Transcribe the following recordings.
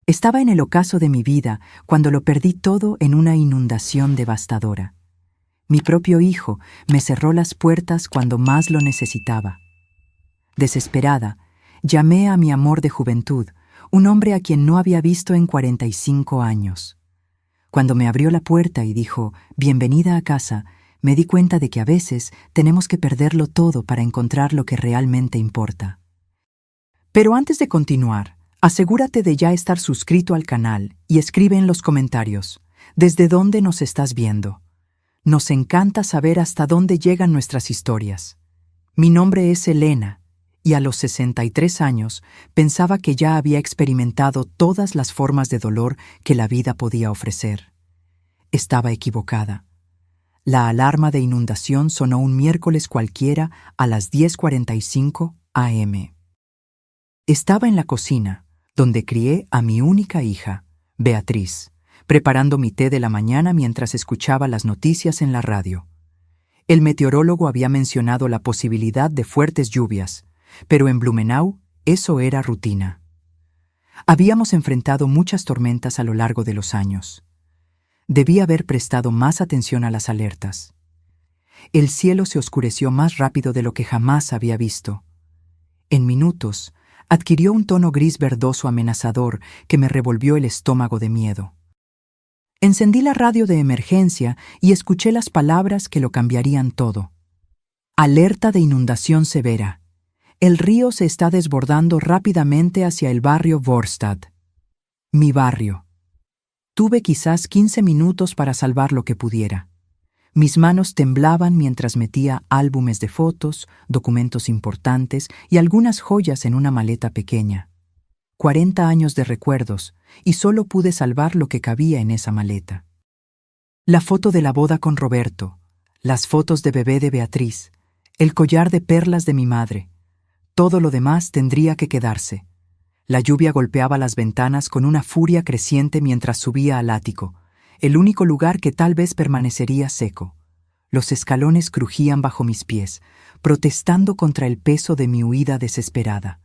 Estaba en el ocaso de mi vida cuando lo perdí todo en una inundación devastadora. Mi propio hijo me cerró las puertas cuando más lo necesitaba. Desesperada, llamé a mi amor de juventud, un hombre a quien no había visto en 45 años. Cuando me abrió la puerta y dijo, «Bienvenida a casa», me di cuenta de que a veces tenemos que perderlo todo para encontrar lo que realmente importa. Pero antes de continuar, asegúrate de ya estar suscrito al canal y escribe en los comentarios ¿desde dónde nos estás viendo? Nos encanta saber hasta dónde llegan nuestras historias. Mi nombre es Elena y a los 63 años pensaba que ya había experimentado todas las formas de dolor que la vida podía ofrecer. Estaba equivocada. La alarma de inundación sonó un miércoles cualquiera a las 10:45 am. Estaba en la cocina, donde crié a mi única hija, Beatriz, preparando mi té de la mañana mientras escuchaba las noticias en la radio. El meteorólogo había mencionado la posibilidad de fuertes lluvias, pero en Blumenau eso era rutina. Habíamos enfrentado muchas tormentas a lo largo de los años. Debí haber prestado más atención a las alertas. El cielo se oscureció más rápido de lo que jamás había visto. En minutos, adquirió un tono gris verdoso amenazador que me revolvió el estómago de miedo. Encendí la radio de emergencia y escuché las palabras que lo cambiarían todo. Alerta de inundación severa. El río se está desbordando rápidamente hacia el barrio Vorstadt. Mi barrio. Tuve quizás 15 minutos para salvar lo que pudiera. Mis manos temblaban mientras metía álbumes de fotos, documentos importantes y algunas joyas en una maleta pequeña. 40 años de recuerdos, y solo pude salvar lo que cabía en esa maleta. La foto de la boda con Roberto, las fotos de bebé de Beatriz, el collar de perlas de mi madre. Todo lo demás tendría que quedarse. La lluvia golpeaba las ventanas con una furia creciente mientras subía al ático, el único lugar que tal vez permanecería seco. Los escalones crujían bajo mis pies, protestando contra el peso de mi huida desesperada.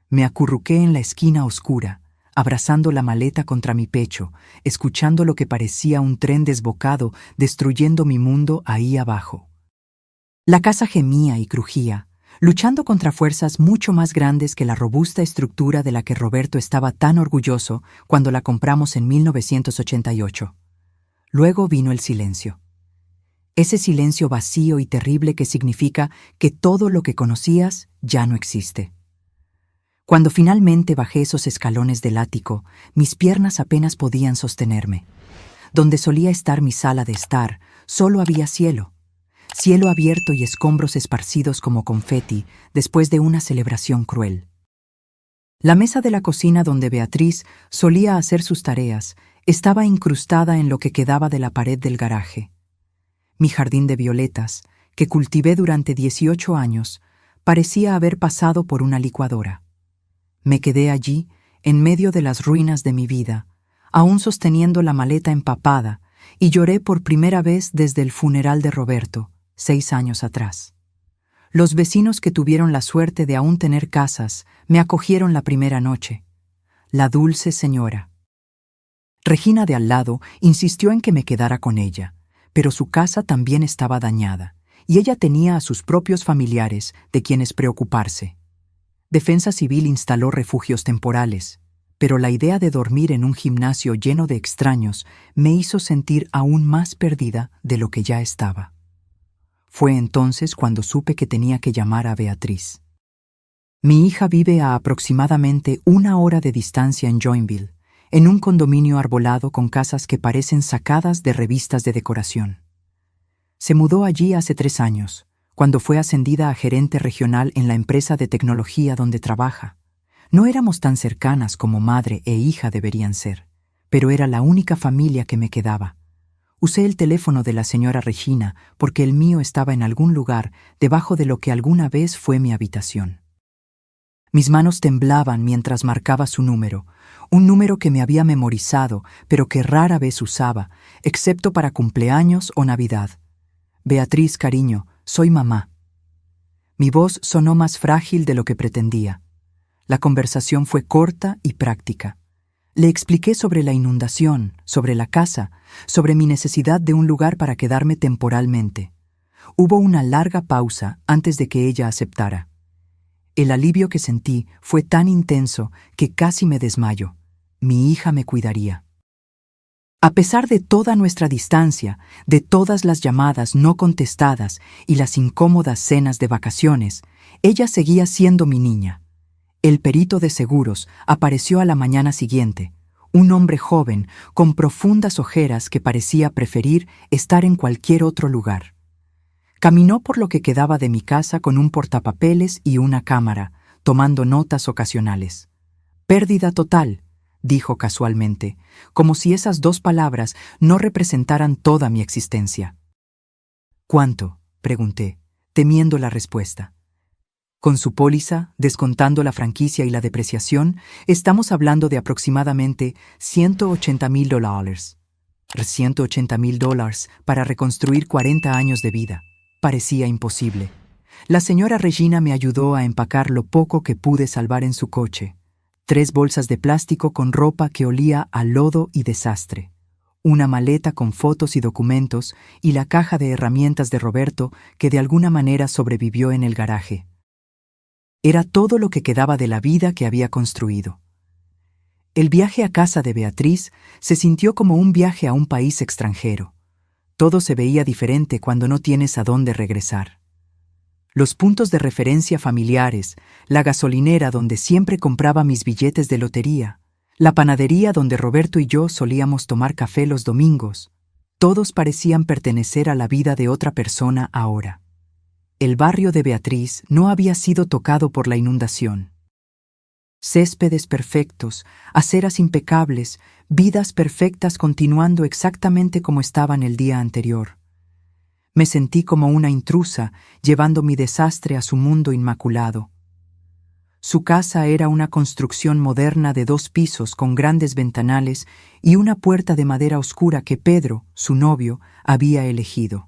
Me acurruqué en la esquina oscura, abrazando la maleta contra mi pecho, escuchando lo que parecía un tren desbocado destruyendo mi mundo ahí abajo. La casa gemía y crujía, luchando contra fuerzas mucho más grandes que la robusta estructura de la que Roberto estaba tan orgulloso cuando la compramos en 1988. Luego vino el silencio. Ese silencio vacío y terrible que significa que todo lo que conocías ya no existe. Cuando finalmente bajé esos escalones del ático, mis piernas apenas podían sostenerme. Donde solía estar mi sala de estar, solo había cielo. Cielo abierto y escombros esparcidos como confeti después de una celebración cruel. La mesa de la cocina donde Beatriz solía hacer sus tareas estaba incrustada en lo que quedaba de la pared del garaje. Mi jardín de violetas, que cultivé durante 18 años, parecía haber pasado por una licuadora. Me quedé allí, en medio de las ruinas de mi vida, aún sosteniendo la maleta empapada, y lloré por primera vez desde el funeral de Roberto, 6 años atrás. Los vecinos que tuvieron la suerte de aún tener casas me acogieron la primera noche. La dulce señora. Regina de al lado insistió en que me quedara con ella, pero su casa también estaba dañada, y ella tenía a sus propios familiares de quienes preocuparse. Defensa Civil instaló refugios temporales, pero la idea de dormir en un gimnasio lleno de extraños me hizo sentir aún más perdida de lo que ya estaba. Fue entonces cuando supe que tenía que llamar a Beatriz. Mi hija vive a aproximadamente 1 hora de distancia en Joinville, en un condominio arbolado con casas que parecen sacadas de revistas de decoración. Se mudó allí hace 3 años, cuando fue ascendida a gerente regional en la empresa de tecnología donde trabaja. No éramos tan cercanas como madre e hija deberían ser, pero era la única familia que me quedaba. Usé el teléfono de la señora Regina porque el mío estaba en algún lugar debajo de lo que alguna vez fue mi habitación. Mis manos temblaban mientras marcaba su número, un número que me había memorizado, pero que rara vez usaba, excepto para cumpleaños o Navidad. Beatriz, cariño, soy mamá. Mi voz sonó más frágil de lo que pretendía. La conversación fue corta y práctica. Le expliqué sobre la inundación, sobre la casa, sobre mi necesidad de un lugar para quedarme temporalmente. Hubo una larga pausa antes de que ella aceptara. El alivio que sentí fue tan intenso que casi me desmayo. Mi hija me cuidaría. A pesar de toda nuestra distancia, de todas las llamadas no contestadas y las incómodas cenas de vacaciones, ella seguía siendo mi niña. El perito de seguros apareció a la mañana siguiente, un hombre joven con profundas ojeras que parecía preferir estar en cualquier otro lugar. Caminó por lo que quedaba de mi casa con un portapapeles y una cámara, tomando notas ocasionales. «Pérdida total», dijo casualmente, como si esas dos palabras no representaran toda mi existencia. «¿Cuánto?», pregunté, temiendo la respuesta. Con su póliza, descontando la franquicia y la depreciación, estamos hablando de aproximadamente $180,000. $180,000 para reconstruir 40 años de vida. Parecía imposible. La señora Regina me ayudó a empacar lo poco que pude salvar en su coche. 3 bolsas de plástico con ropa que olía a lodo y desastre. Una maleta con fotos y documentos y la caja de herramientas de Roberto que de alguna manera sobrevivió en el garaje. Era todo lo que quedaba de la vida que había construido. El viaje a casa de Beatriz se sintió como un viaje a un país extranjero. Todo se veía diferente cuando no tienes a dónde regresar. Los puntos de referencia familiares, la gasolinera donde siempre compraba mis billetes de lotería, la panadería donde Roberto y yo solíamos tomar café los domingos, todos parecían pertenecer a la vida de otra persona ahora. El barrio de Beatriz no había sido tocado por la inundación. Céspedes perfectos, aceras impecables, vidas perfectas continuando exactamente como estaban el día anterior. Me sentí como una intrusa, llevando mi desastre a su mundo inmaculado. Su casa era una construcción moderna de 2 pisos con grandes ventanales y una puerta de madera oscura que Pedro, su novio, había elegido.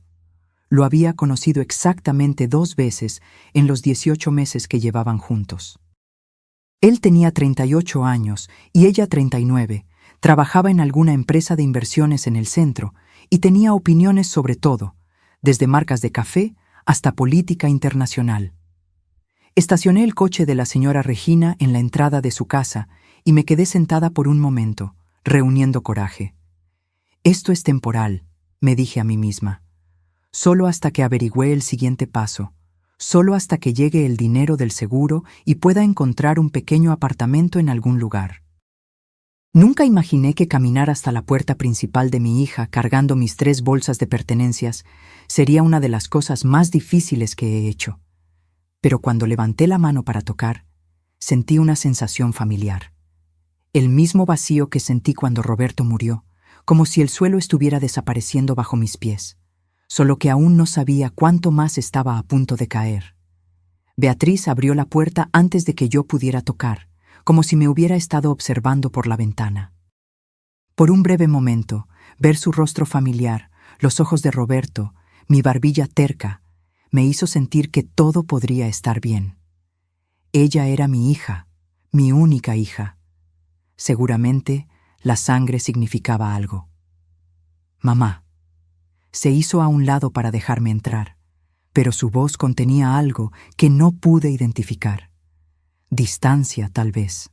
Lo había conocido exactamente 2 veces en los 18 meses que llevaban juntos. Él tenía 38 años y ella 39, trabajaba en alguna empresa de inversiones en el centro y tenía opiniones sobre todo, desde marcas de café hasta política internacional. Estacioné el coche de la señora Regina en la entrada de su casa y me quedé sentada por un momento, reuniendo coraje. Esto es temporal, me dije a mí misma. Solo hasta que averigüe el siguiente paso, solo hasta que llegue el dinero del seguro y pueda encontrar un pequeño apartamento en algún lugar. Nunca imaginé que caminar hasta la puerta principal de mi hija cargando mis 3 bolsas de pertenencias sería una de las cosas más difíciles que he hecho. Pero cuando levanté la mano para tocar, sentí una sensación familiar. El mismo vacío que sentí cuando Roberto murió, como si el suelo estuviera desapareciendo bajo mis pies, solo que aún no sabía cuánto más estaba a punto de caer. Beatriz abrió la puerta antes de que yo pudiera tocar, como si me hubiera estado observando por la ventana. Por un breve momento, ver su rostro familiar, los ojos de Roberto, mi barbilla terca, me hizo sentir que todo podría estar bien. Ella era mi hija, mi única hija. Seguramente, la sangre significaba algo. «Mamá». Se hizo a un lado para dejarme entrar, pero su voz contenía algo que no pude identificar. Distancia, tal vez,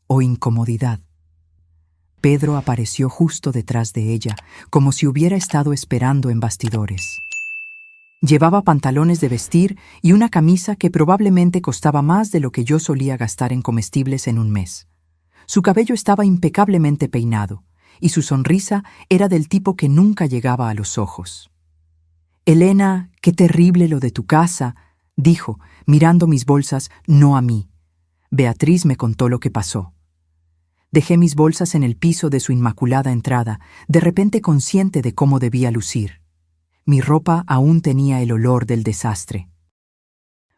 o incomodidad. Pedro apareció justo detrás de ella, como si hubiera estado esperando en bastidores. Llevaba pantalones de vestir y una camisa que probablemente costaba más de lo que yo solía gastar en comestibles en un mes. Su cabello estaba impecablemente peinado, y su sonrisa era del tipo que nunca llegaba a los ojos. «Elena, qué terrible lo de tu casa», dijo, mirando mis bolsas, no a mí. Beatriz me contó lo que pasó. Dejé mis bolsas en el piso de su inmaculada entrada, de repente consciente de cómo debía lucir. Mi ropa aún tenía el olor del desastre.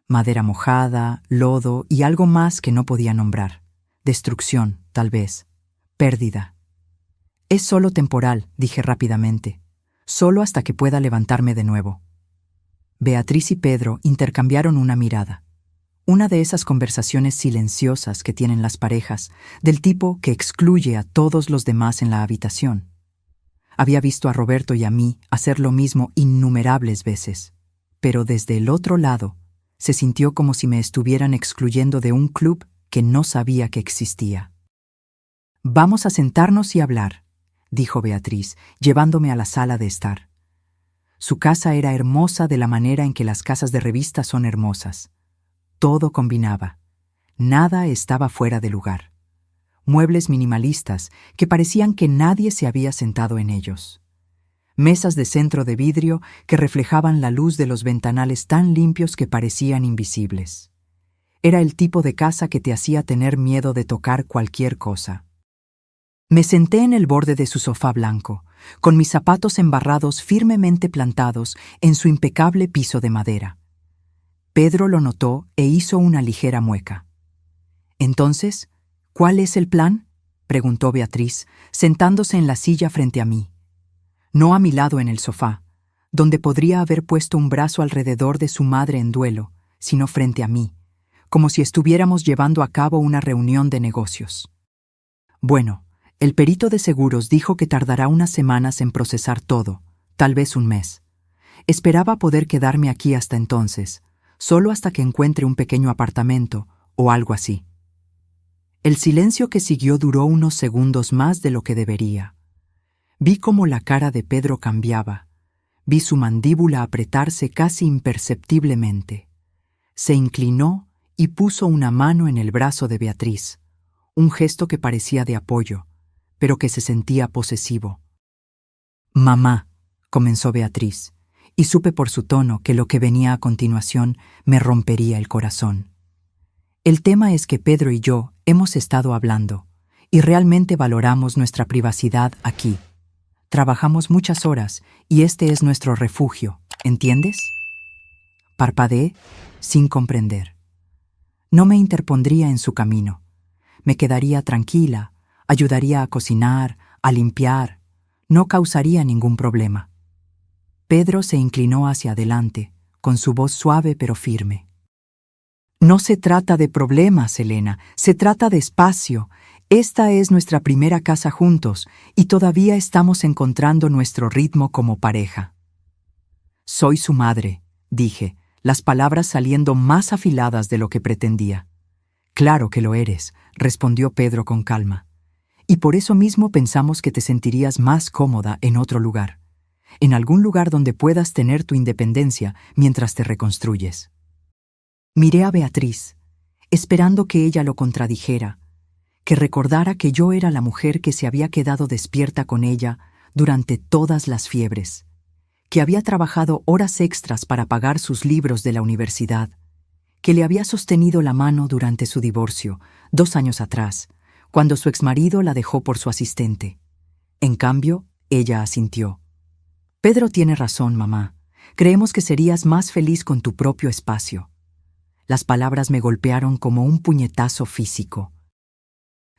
Madera mojada, lodo y algo más que no podía nombrar. Destrucción, tal vez. Pérdida. «Es solo temporal», dije rápidamente. «Solo hasta que pueda levantarme de nuevo». Beatriz y Pedro intercambiaron una mirada. Una de esas conversaciones silenciosas que tienen las parejas, del tipo que excluye a todos los demás en la habitación. Había visto a Roberto y a mí hacer lo mismo innumerables veces, pero desde el otro lado se sintió como si me estuvieran excluyendo de un club que no sabía que existía. «Vamos a sentarnos y hablar», dijo Beatriz, llevándome a la sala de estar. Su casa era hermosa de la manera en que las casas de revista son hermosas. Todo combinaba. Nada estaba fuera de lugar. Muebles minimalistas que parecían que nadie se había sentado en ellos. Mesas de centro de vidrio que reflejaban la luz de los ventanales tan limpios que parecían invisibles. Era el tipo de casa que te hacía tener miedo de tocar cualquier cosa. Me senté en el borde de su sofá blanco, con mis zapatos embarrados firmemente plantados en su impecable piso de madera. Pedro lo notó e hizo una ligera mueca. «Entonces, ¿cuál es el plan?», preguntó Beatriz, sentándose en la silla frente a mí. No a mi lado en el sofá, donde podría haber puesto un brazo alrededor de su madre en duelo, sino frente a mí, como si estuviéramos llevando a cabo una reunión de negocios. «Bueno, el perito de seguros dijo que tardará unas semanas en procesar todo, tal vez un mes. Esperaba poder quedarme aquí hasta entonces, solo hasta que encuentre un pequeño apartamento o algo así». El silencio que siguió duró unos segundos más de lo que debería. Vi cómo la cara de Pedro cambiaba. Vi su mandíbula apretarse casi imperceptiblemente. Se inclinó y puso una mano en el brazo de Beatriz, un gesto que parecía de apoyo, pero que se sentía posesivo. «Mamá», comenzó Beatriz, y supe por su tono que lo que venía a continuación me rompería el corazón. «El tema es que Pedro y yo hemos estado hablando, y realmente valoramos nuestra privacidad aquí. Trabajamos muchas horas, y este es nuestro refugio, ¿entiendes?». Parpadeé, sin comprender. No me interpondría en su camino. Me quedaría tranquila, ayudaría a cocinar, a limpiar. No causaría ningún problema. Pedro se inclinó hacia adelante, con su voz suave pero firme. «No se trata de problemas, Elena, se trata de espacio. Esta es nuestra primera casa juntos y todavía estamos encontrando nuestro ritmo como pareja». «Soy su madre», dije, las palabras saliendo más afiladas de lo que pretendía. «Claro que lo eres», respondió Pedro con calma. «Y por eso mismo pensamos que te sentirías más cómoda en otro lugar, en algún lugar donde puedas tener tu independencia mientras te reconstruyes». Miré a Beatriz, esperando que ella lo contradijera, que recordara que yo era la mujer que se había quedado despierta con ella durante todas las fiebres, que había trabajado horas extras para pagar sus libros de la universidad, que le había sostenido la mano durante su divorcio, 2 años atrás, cuando su exmarido la dejó por su asistente. En cambio, ella asintió. «Pedro tiene razón, mamá. Creemos que serías más feliz con tu propio espacio». Las palabras me golpearon como un puñetazo físico.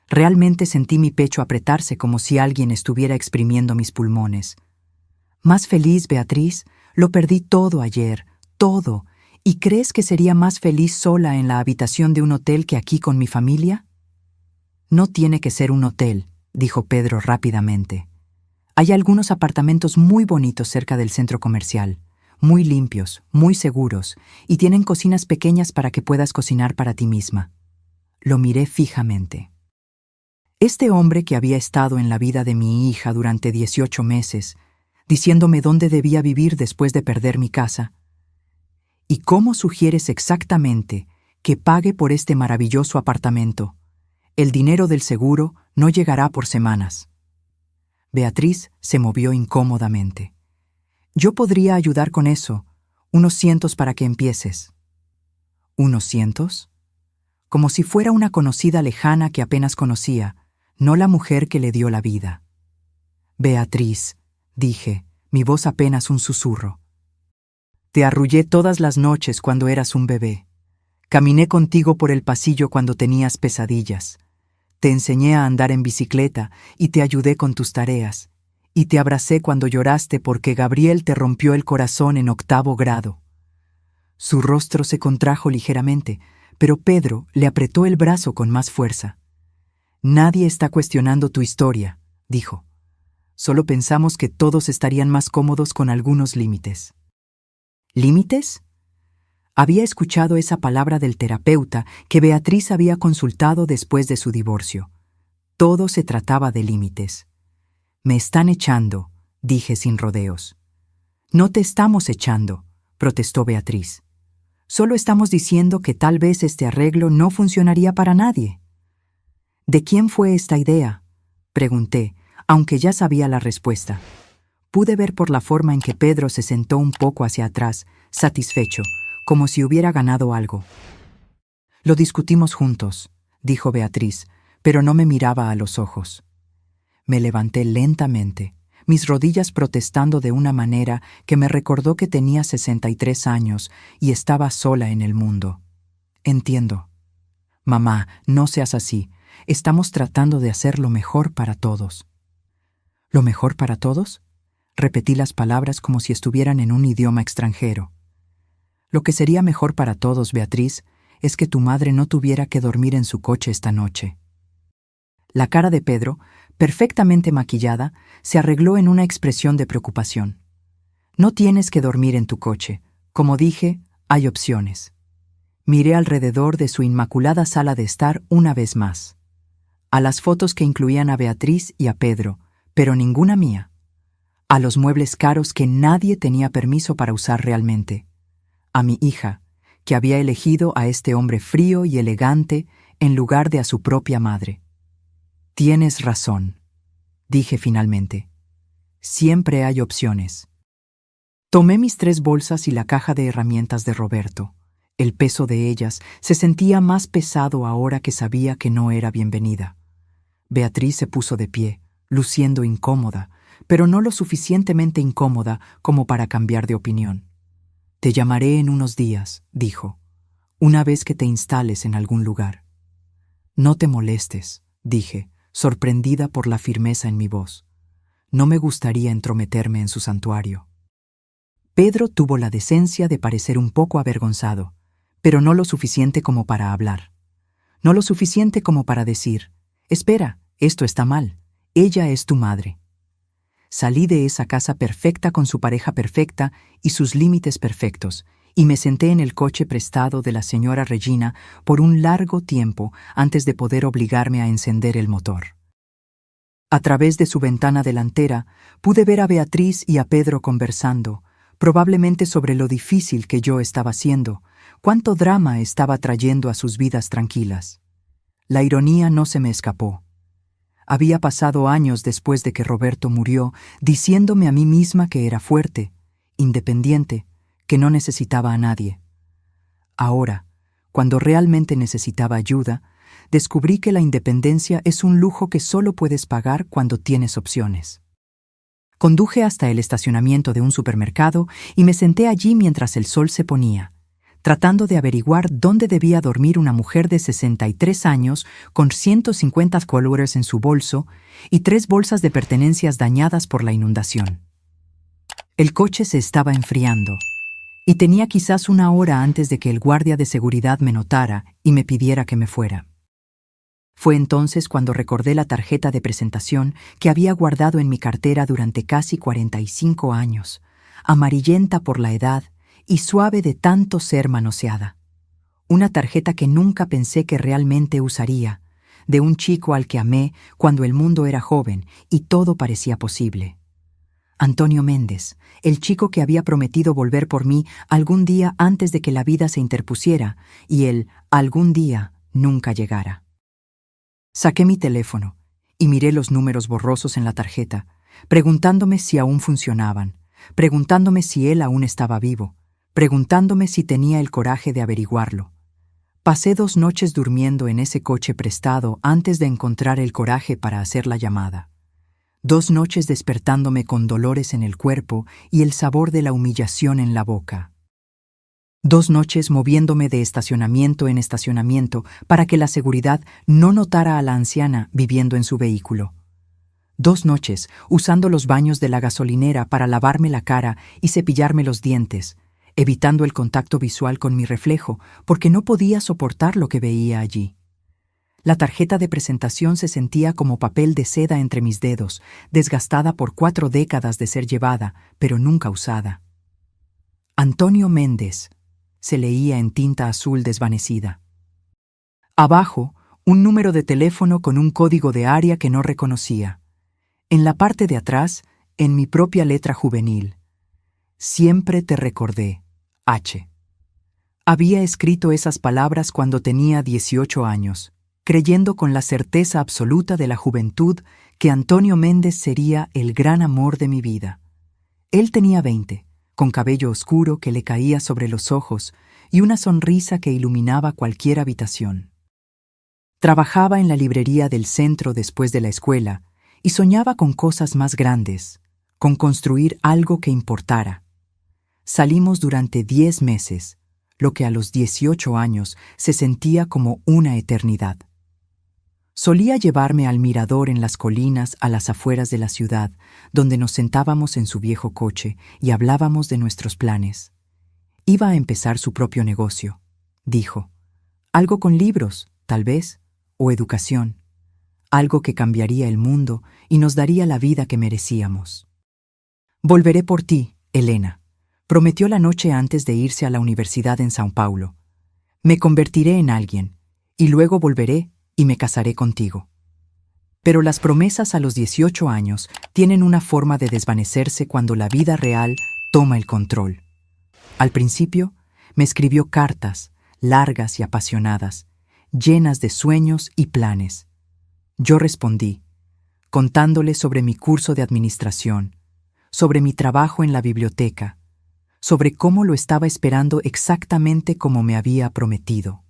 Realmente sentí mi pecho apretarse como si alguien estuviera exprimiendo mis pulmones. «Más feliz, Beatriz, lo perdí todo ayer, todo. ¿Y crees que sería más feliz sola en la habitación de un hotel que aquí con mi familia?». «No tiene que ser un hotel», dijo Pedro rápidamente. «Hay algunos apartamentos muy bonitos cerca del centro comercial, muy limpios, muy seguros, y tienen cocinas pequeñas para que puedas cocinar para ti misma». Lo miré fijamente. Este hombre que había estado en la vida de mi hija durante 18 meses, diciéndome dónde debía vivir después de perder mi casa. «¿Y cómo sugieres exactamente que pague por este maravilloso apartamento? El dinero del seguro no llegará por semanas». Beatriz se movió incómodamente. «Yo podría ayudar con eso, unos cientos para que empieces». «¿Unos cientos?». Como si fuera una conocida lejana que apenas conocía, no la mujer que le dio la vida. «Beatriz», dije, mi voz apenas un susurro. «Te arrullé todas las noches cuando eras un bebé. Caminé contigo por el pasillo cuando tenías pesadillas. Te enseñé a andar en bicicleta y te ayudé con tus tareas. Y te abracé cuando lloraste porque Gabriel te rompió el corazón en 8º grado». Su rostro se contrajo ligeramente, pero Pedro le apretó el brazo con más fuerza. «Nadie está cuestionando tu historia», dijo. «Solo pensamos que todos estarían más cómodos con algunos límites». ¿Límites? Había escuchado esa palabra del terapeuta que Beatriz había consultado después de su divorcio. Todo se trataba de límites. «Me están echando», dije sin rodeos. «No te estamos echando», protestó Beatriz. «Solo estamos diciendo que tal vez este arreglo no funcionaría para nadie». «¿De quién fue esta idea?», pregunté, aunque ya sabía la respuesta. Pude ver por la forma en que Pedro se sentó un poco hacia atrás, satisfecho, como si hubiera ganado algo. «Lo discutimos juntos», dijo Beatriz, pero no me miraba a los ojos. Me levanté lentamente, mis rodillas protestando de una manera que me recordó que tenía 63 años y estaba sola en el mundo. «Entiendo. Mamá, no seas así. Estamos tratando de hacer lo mejor para todos». «¿Lo mejor para todos?», repetí las palabras como si estuvieran en un idioma extranjero. «Lo que sería mejor para todos, Beatriz, es que tu madre no tuviera que dormir en su coche esta noche». La cara de Pedro, perfectamente maquillada, se arregló en una expresión de preocupación. «No tienes que dormir en tu coche. Como dije, hay opciones». Miré alrededor de su inmaculada sala de estar una vez más. A las fotos que incluían a Beatriz y a Pedro, pero ninguna mía. A los muebles caros que nadie tenía permiso para usar realmente. A mi hija, que había elegido a este hombre frío y elegante en lugar de a su propia madre. «Tienes razón», dije finalmente. «Siempre hay opciones». Tomé mis 3 bolsas y la caja de herramientas de Roberto. El peso de ellas se sentía más pesado ahora que sabía que no era bienvenida. Beatriz se puso de pie, luciendo incómoda, pero no lo suficientemente incómoda como para cambiar de opinión. «Te llamaré en unos días», dijo, «una vez que te instales en algún lugar». «No te molestes», dije, sorprendida por la firmeza en mi voz. No me gustaría entrometerme en su santuario. Pedro tuvo la decencia de parecer un poco avergonzado, pero no lo suficiente como para hablar. No lo suficiente como para decir, «Espera, esto está mal, ella es tu madre». Salí de esa casa perfecta con su pareja perfecta y sus límites perfectos, y me senté en el coche prestado de la señora Regina por un largo tiempo antes de poder obligarme a encender el motor. A través de su ventana delantera pude ver a Beatriz y a Pedro conversando, probablemente sobre lo difícil que yo estaba haciendo, cuánto drama estaba trayendo a sus vidas tranquilas. La ironía no se me escapó. Había pasado años después de que Roberto murió, diciéndome a mí misma que era fuerte, independiente, que no necesitaba a nadie. Ahora, cuando realmente necesitaba ayuda, descubrí que la independencia es un lujo que solo puedes pagar cuando tienes opciones. Conduje hasta el estacionamiento de un supermercado y me senté allí mientras el sol se ponía, tratando de averiguar dónde debía dormir una mujer de 63 años con 150 $100 en su bolso y 3 bolsas de pertenencias dañadas por la inundación. El coche se estaba enfriando, y tenía quizás 1 hora antes de que el guardia de seguridad me notara y me pidiera que me fuera. Fue entonces cuando recordé la tarjeta de presentación que había guardado en mi cartera durante casi 45 años, amarillenta por la edad y suave de tanto ser manoseada. Una tarjeta que nunca pensé que realmente usaría, de un chico al que amé cuando el mundo era joven y todo parecía posible. Antonio Méndez, el chico que había prometido volver por mí algún día antes de que la vida se interpusiera y el algún día nunca llegara. Saqué mi teléfono y miré los números borrosos en la tarjeta, preguntándome si aún funcionaban, preguntándome si él aún estaba vivo, preguntándome si tenía el coraje de averiguarlo. Pasé 2 noches durmiendo en ese coche prestado antes de encontrar el coraje para hacer la llamada. 2 noches despertándome con dolores en el cuerpo y el sabor de la humillación en la boca. 2 noches moviéndome de estacionamiento en estacionamiento para que la seguridad no notara a la anciana viviendo en su vehículo. 2 noches usando los baños de la gasolinera para lavarme la cara y cepillarme los dientes, evitando el contacto visual con mi reflejo, porque no podía soportar lo que veía allí. La tarjeta de presentación se sentía como papel de seda entre mis dedos, desgastada por 4 décadas de ser llevada, pero nunca usada. Antonio Méndez, se leía en tinta azul desvanecida. Abajo, un número de teléfono con un código de área que no reconocía. En la parte de atrás, en mi propia letra juvenil. Siempre te recordé, H. Había escrito esas palabras cuando tenía 18 años, creyendo con la certeza absoluta de la juventud que Antonio Méndez sería el gran amor de mi vida. Él tenía 20, con cabello oscuro que le caía sobre los ojos y una sonrisa que iluminaba cualquier habitación. Trabajaba en la librería del centro después de la escuela y soñaba con cosas más grandes, con construir algo que importara. Salimos durante 10 meses, lo que a los 18 años se sentía como una eternidad. Solía llevarme al mirador en las colinas a las afueras de la ciudad, donde nos sentábamos en su viejo coche y hablábamos de nuestros planes. Iba a empezar su propio negocio, dijo. Algo con libros, tal vez, o educación. Algo que cambiaría el mundo y nos daría la vida que merecíamos. Volveré por ti, Elena, prometió la noche antes de irse a la universidad en São Paulo. Me convertiré en alguien, y luego volveré y me casaré contigo. Pero las promesas a los 18 años tienen una forma de desvanecerse cuando la vida real toma el control. Al principio, me escribió cartas, largas y apasionadas, llenas de sueños y planes. Yo respondí, contándole sobre mi curso de administración, sobre mi trabajo en la biblioteca, sobre cómo lo estaba esperando exactamente como me había prometido.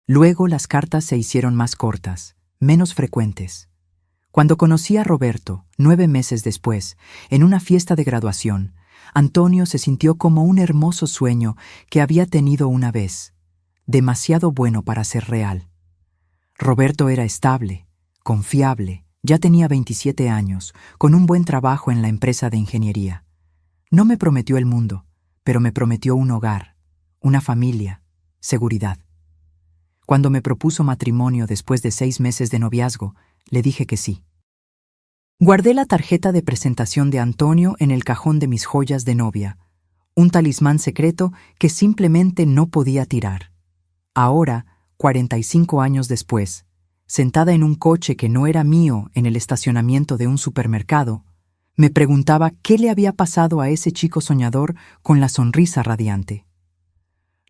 Luego las cartas se hicieron más cortas, menos frecuentes. Cuando conocí a Roberto, 9 meses después, en una fiesta de graduación, Antonio se sintió como un hermoso sueño que había tenido una vez, demasiado bueno para ser real. Roberto era estable, confiable, ya tenía 27 años, con un buen trabajo en la empresa de ingeniería. No me prometió el mundo, pero me prometió un hogar, una familia, seguridad. Cuando me propuso matrimonio después de 6 meses de noviazgo, le dije que sí. Guardé la tarjeta de presentación de Antonio en el cajón de mis joyas de novia, un talismán secreto que simplemente no podía tirar. Ahora, 45 años después, sentada en un coche que no era mío en el estacionamiento de un supermercado, me preguntaba qué le había pasado a ese chico soñador con la sonrisa radiante.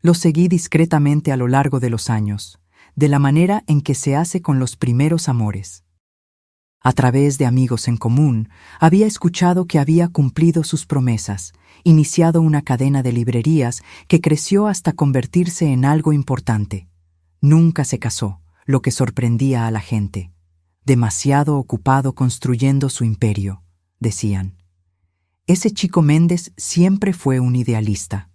Lo seguí discretamente a lo largo de los años, de la manera en que se hace con los primeros amores. A través de amigos en común, había escuchado que había cumplido sus promesas, iniciado una cadena de librerías que creció hasta convertirse en algo importante. Nunca se casó, lo que sorprendía a la gente. Demasiado ocupado construyendo su imperio, decían. Ese chico Méndez siempre fue un idealista.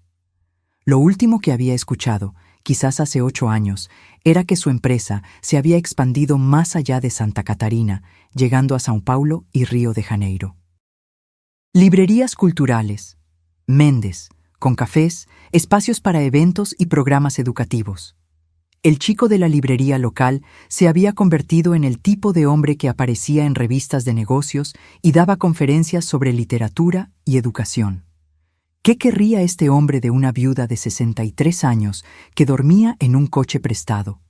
Lo último que había escuchado, quizás hace 8 años, era que su empresa se había expandido más allá de Santa Catarina, llegando a São Paulo y Río de Janeiro. Librerías culturales. Méndez, con cafés, espacios para eventos y programas educativos. El chico de la librería local se había convertido en el tipo de hombre que aparecía en revistas de negocios y daba conferencias sobre literatura y educación. ¿Qué querría este hombre de una viuda de 63 años que dormía en un coche prestado?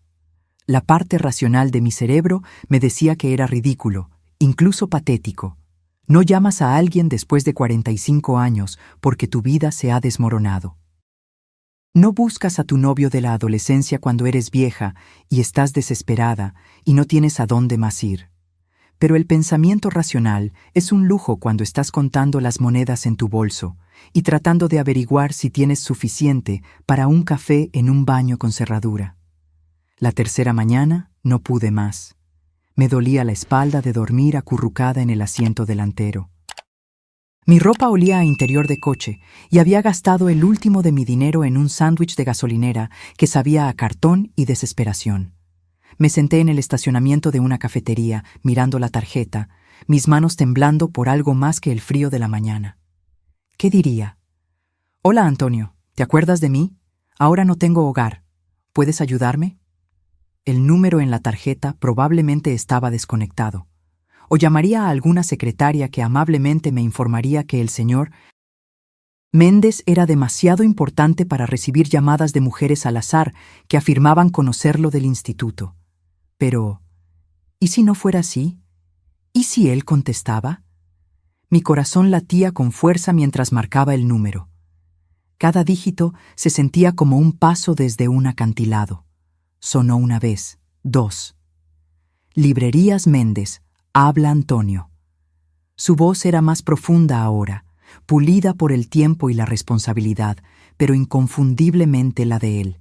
La parte racional de mi cerebro me decía que era ridículo, incluso patético. No llamas a alguien después de 45 años porque tu vida se ha desmoronado. No buscas a tu novio de la adolescencia cuando eres vieja y estás desesperada y no tienes a dónde más ir. Pero el pensamiento racional es un lujo cuando estás contando las monedas en tu bolso y tratando de averiguar si tienes suficiente para un café en un baño con cerradura. La tercera mañana no pude más. Me dolía la espalda de dormir acurrucada en el asiento delantero. Mi ropa olía a interior de coche y había gastado el último de mi dinero en un sándwich de gasolinera que sabía a cartón y desesperación. Me senté en el estacionamiento de una cafetería, mirando la tarjeta, mis manos temblando por algo más que el frío de la mañana. ¿Qué diría? Hola, Antonio, ¿te acuerdas de mí? Ahora no tengo hogar. ¿Puedes ayudarme? El número en la tarjeta probablemente estaba desconectado. O llamaría a alguna secretaria que amablemente me informaría que el señor Méndez era demasiado importante para recibir llamadas de mujeres al azar que afirmaban conocerlo del instituto. Pero, ¿y si no fuera así? ¿Y si él contestaba? Mi corazón latía con fuerza mientras marcaba el número. Cada dígito se sentía como un paso desde un acantilado. Sonó una vez, dos. Librerías Méndez, habla Antonio. Su voz era más profunda ahora, pulida por el tiempo y la responsabilidad, pero inconfundiblemente la de él.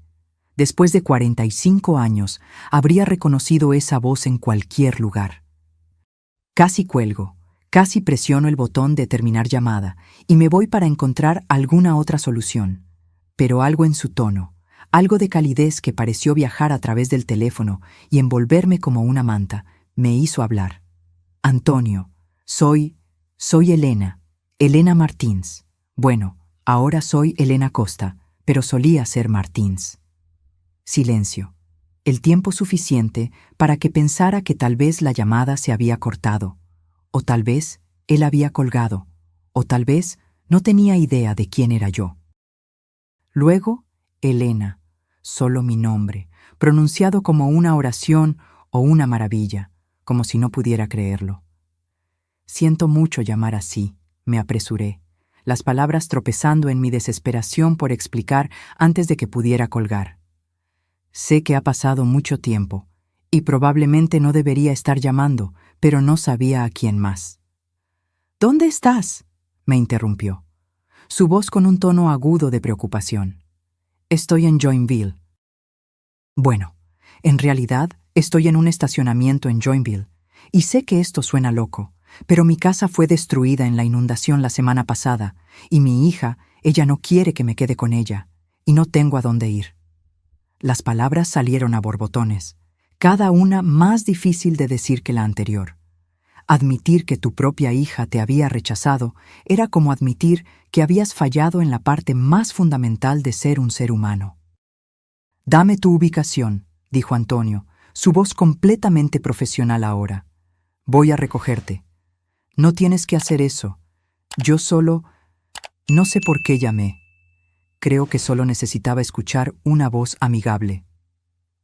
Después de 45 años, habría reconocido esa voz en cualquier lugar. Casi cuelgo, casi presiono el botón de terminar llamada y me voy para encontrar alguna otra solución. Pero algo en su tono, algo de calidez que pareció viajar a través del teléfono y envolverme como una manta, me hizo hablar. Antonio, soy Elena Martins. Bueno, ahora soy Elena Costa, pero solía ser Martins. Silencio. El tiempo suficiente para que pensara que tal vez la llamada se había cortado, o tal vez él había colgado, o tal vez no tenía idea de quién era yo. Luego, Elena, solo mi nombre, pronunciado como una oración o una maravilla, como si no pudiera creerlo. Siento mucho llamar así, me apresuré, las palabras tropezando en mi desesperación por explicar antes de que pudiera colgar. Sé que ha pasado mucho tiempo, y probablemente no debería estar llamando, pero no sabía a quién más. ¿Dónde estás?, me interrumpió, su voz con un tono agudo de preocupación. Estoy en Joinville. Bueno, en realidad estoy en un estacionamiento en Joinville, y sé que esto suena loco, pero mi casa fue destruida en la inundación la semana pasada, y mi hija, ella no quiere que me quede con ella, y no tengo a dónde ir. Las palabras salieron a borbotones, cada una más difícil de decir que la anterior. Admitir que tu propia hija te había rechazado era como admitir que habías fallado en la parte más fundamental de ser un ser humano. Dame tu ubicación, dijo Antonio, su voz completamente profesional ahora. Voy a recogerte. No tienes que hacer eso. Yo solo... No sé por qué llamé. Creo que solo necesitaba escuchar una voz amigable.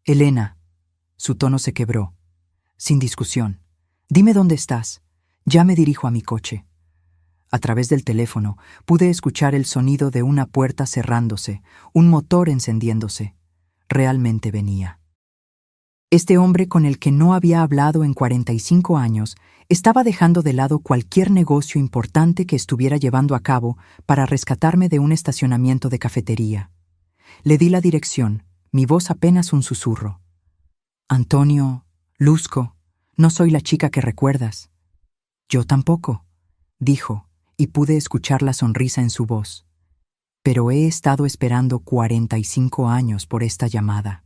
Elena. Su tono se quebró. Sin discusión. Dime dónde estás. Ya me dirijo a mi coche. A través del teléfono pude escuchar el sonido de una puerta cerrándose, un motor encendiéndose. Realmente venía. Este hombre con el que no había hablado en 45 años estaba dejando de lado cualquier negocio importante que estuviera llevando a cabo para rescatarme de un estacionamiento de cafetería. Le di la dirección, mi voz apenas un susurro. Antonio, Luzco, no soy la chica que recuerdas. Yo tampoco, dijo, y pude escuchar la sonrisa en su voz. Pero he estado esperando 45 años por esta llamada.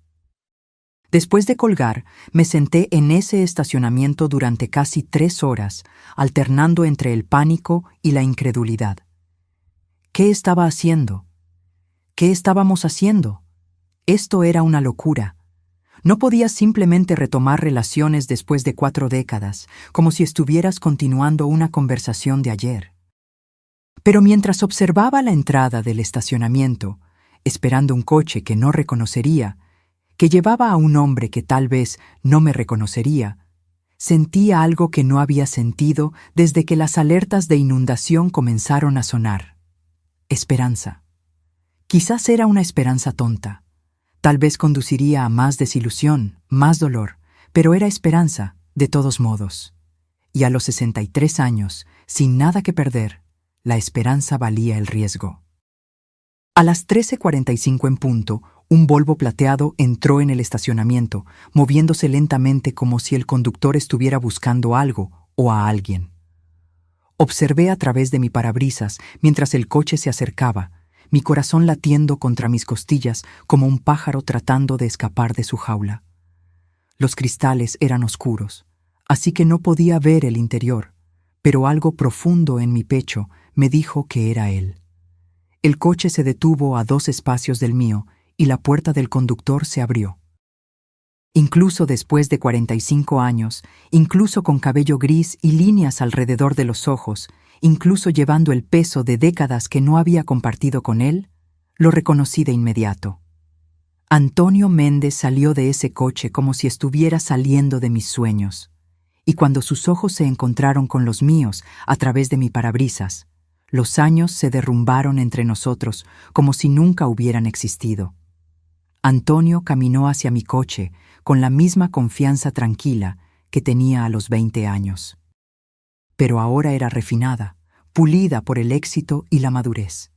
Después de colgar, me senté en ese estacionamiento durante casi 3 horas, alternando entre el pánico y la incredulidad. ¿Qué estaba haciendo? ¿Qué estábamos haciendo? Esto era una locura. No podías simplemente retomar relaciones después de 4 décadas, como si estuvieras continuando una conversación de ayer. Pero mientras observaba la entrada del estacionamiento, esperando un coche que no reconocería, que llevaba a un hombre que tal vez no me reconocería, sentía algo que no había sentido desde que las alertas de inundación comenzaron a sonar. Esperanza. Quizás era una esperanza tonta. Tal vez conduciría a más desilusión, más dolor, pero era esperanza, de todos modos. Y a los 63 años, sin nada que perder, la esperanza valía el riesgo. A las 13:45 en punto, un Volvo plateado entró en el estacionamiento, moviéndose lentamente como si el conductor estuviera buscando algo o a alguien. Observé a través de mi parabrisas mientras el coche se acercaba, mi corazón latiendo contra mis costillas como un pájaro tratando de escapar de su jaula. Los cristales eran oscuros, así que no podía ver el interior, pero algo profundo en mi pecho me dijo que era él. El coche se detuvo a 2 espacios del mío y la puerta del conductor se abrió. Incluso después de 45 años, incluso con cabello gris y líneas alrededor de los ojos, incluso llevando el peso de décadas que no había compartido con él, lo reconocí de inmediato. Antonio Méndez salió de ese coche como si estuviera saliendo de mis sueños, y cuando sus ojos se encontraron con los míos a través de mi parabrisas, los años se derrumbaron entre nosotros como si nunca hubieran existido. Antonio caminó hacia mi coche con la misma confianza tranquila que tenía a los 20 años. Pero ahora era refinada, pulida por el éxito y la madurez.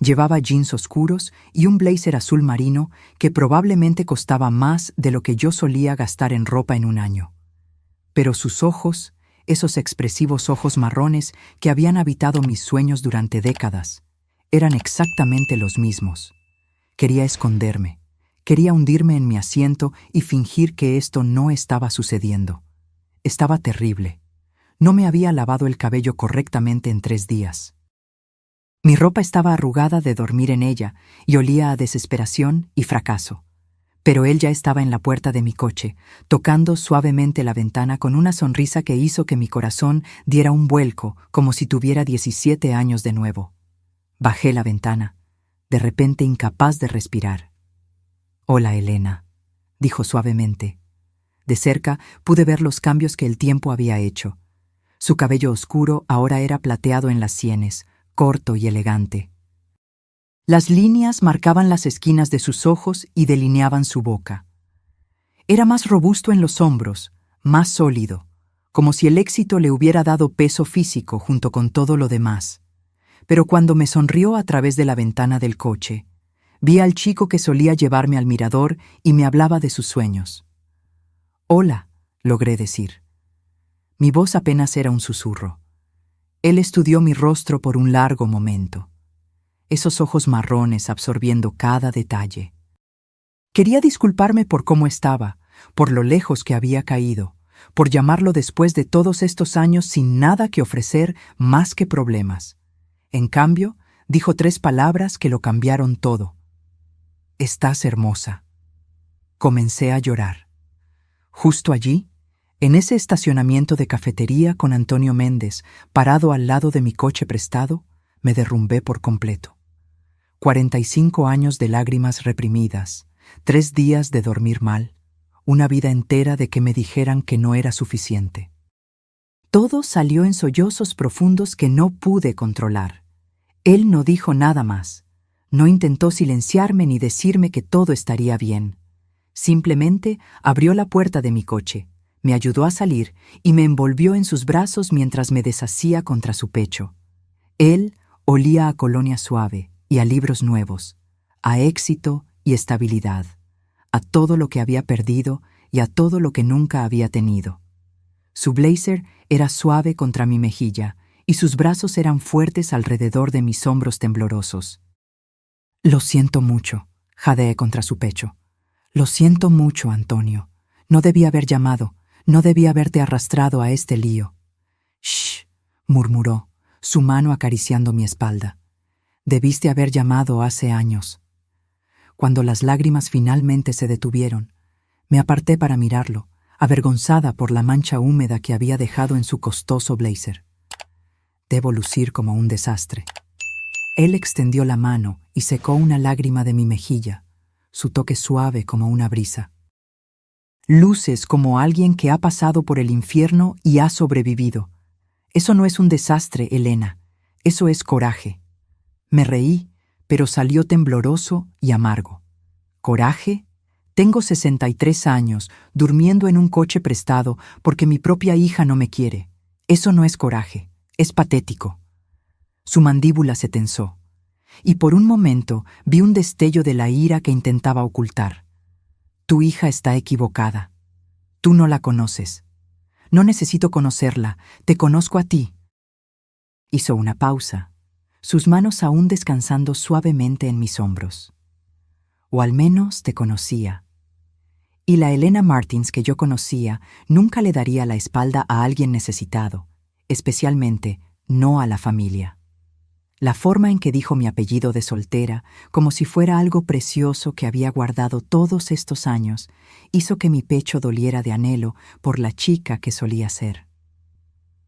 Llevaba jeans oscuros y un blazer azul marino que probablemente costaba más de lo que yo solía gastar en ropa en un año. Pero sus ojos, esos expresivos ojos marrones que habían habitado mis sueños durante décadas, eran exactamente los mismos. Quería esconderme, quería hundirme en mi asiento y fingir que esto no estaba sucediendo. Estaba terrible. No me había lavado el cabello correctamente en 3 días. Mi ropa estaba arrugada de dormir en ella y olía a desesperación y fracaso. Pero él ya estaba en la puerta de mi coche, tocando suavemente la ventana con una sonrisa que hizo que mi corazón diera un vuelco como si tuviera 17 años de nuevo. Bajé la ventana, de repente incapaz de respirar. «Hola, Elena», dijo suavemente. De cerca pude ver los cambios que el tiempo había hecho. Su cabello oscuro ahora era plateado en las sienes, corto y elegante. Las líneas marcaban las esquinas de sus ojos y delineaban su boca. Era más robusto en los hombros, más sólido, como si el éxito le hubiera dado peso físico junto con todo lo demás. Pero cuando me sonrió a través de la ventana del coche, vi al chico que solía llevarme al mirador y me hablaba de sus sueños. «Hola», logré decir. Mi voz apenas era un susurro. Él estudió mi rostro por un largo momento. Esos ojos marrones absorbiendo cada detalle. Quería disculparme por cómo estaba, por lo lejos que había caído, por llamarlo después de todos estos años sin nada que ofrecer más que problemas. En cambio, dijo 3 palabras que lo cambiaron todo. «Estás hermosa». Comencé a llorar. Justo allí, en ese estacionamiento de cafetería con Antonio Méndez, parado al lado de mi coche prestado, me derrumbé por completo. 45 años de lágrimas reprimidas, 3 días de dormir mal, una vida entera de que me dijeran que no era suficiente. Todo salió en sollozos profundos que no pude controlar. Él no dijo nada más. No intentó silenciarme ni decirme que todo estaría bien. Simplemente abrió la puerta de mi coche, me ayudó a salir y me envolvió en sus brazos mientras me deshacía contra su pecho. Él olía a colonia suave y a libros nuevos, a éxito y estabilidad, a todo lo que había perdido y a todo lo que nunca había tenido. Su blazer era suave contra mi mejilla y sus brazos eran fuertes alrededor de mis hombros temblorosos. «Lo siento mucho», jadeé contra su pecho. «Lo siento mucho, Antonio. No debí haber llamado, no debí haberte arrastrado a este lío». «Shh», murmuró, su mano acariciando mi espalda. «Debiste haber llamado hace años». Cuando las lágrimas finalmente se detuvieron, me aparté para mirarlo, avergonzada por la mancha húmeda que había dejado en su costoso blazer. Debo lucir como un desastre. Él extendió la mano y secó una lágrima de mi mejilla, su toque suave como una brisa. «Luces como alguien que ha pasado por el infierno y ha sobrevivido. Eso no es un desastre, Elena. Eso es coraje». Me reí, pero salió tembloroso y amargo. ¿Coraje? Tengo 63 años, durmiendo en un coche prestado porque mi propia hija no me quiere. Eso no es coraje, es patético. Su mandíbula se tensó, y por un momento vi un destello de la ira que intentaba ocultar. «Tu hija está equivocada. Tú no la conoces. No necesito conocerla, te conozco a ti». Hizo una pausa, sus manos aún descansando suavemente en mis hombros. «O al menos te conocía. Y la Elena Martins que yo conocía nunca le daría la espalda a alguien necesitado, especialmente no a la familia». La forma en que dijo mi apellido de soltera, como si fuera algo precioso que había guardado todos estos años, hizo que mi pecho doliera de anhelo por la chica que solía ser.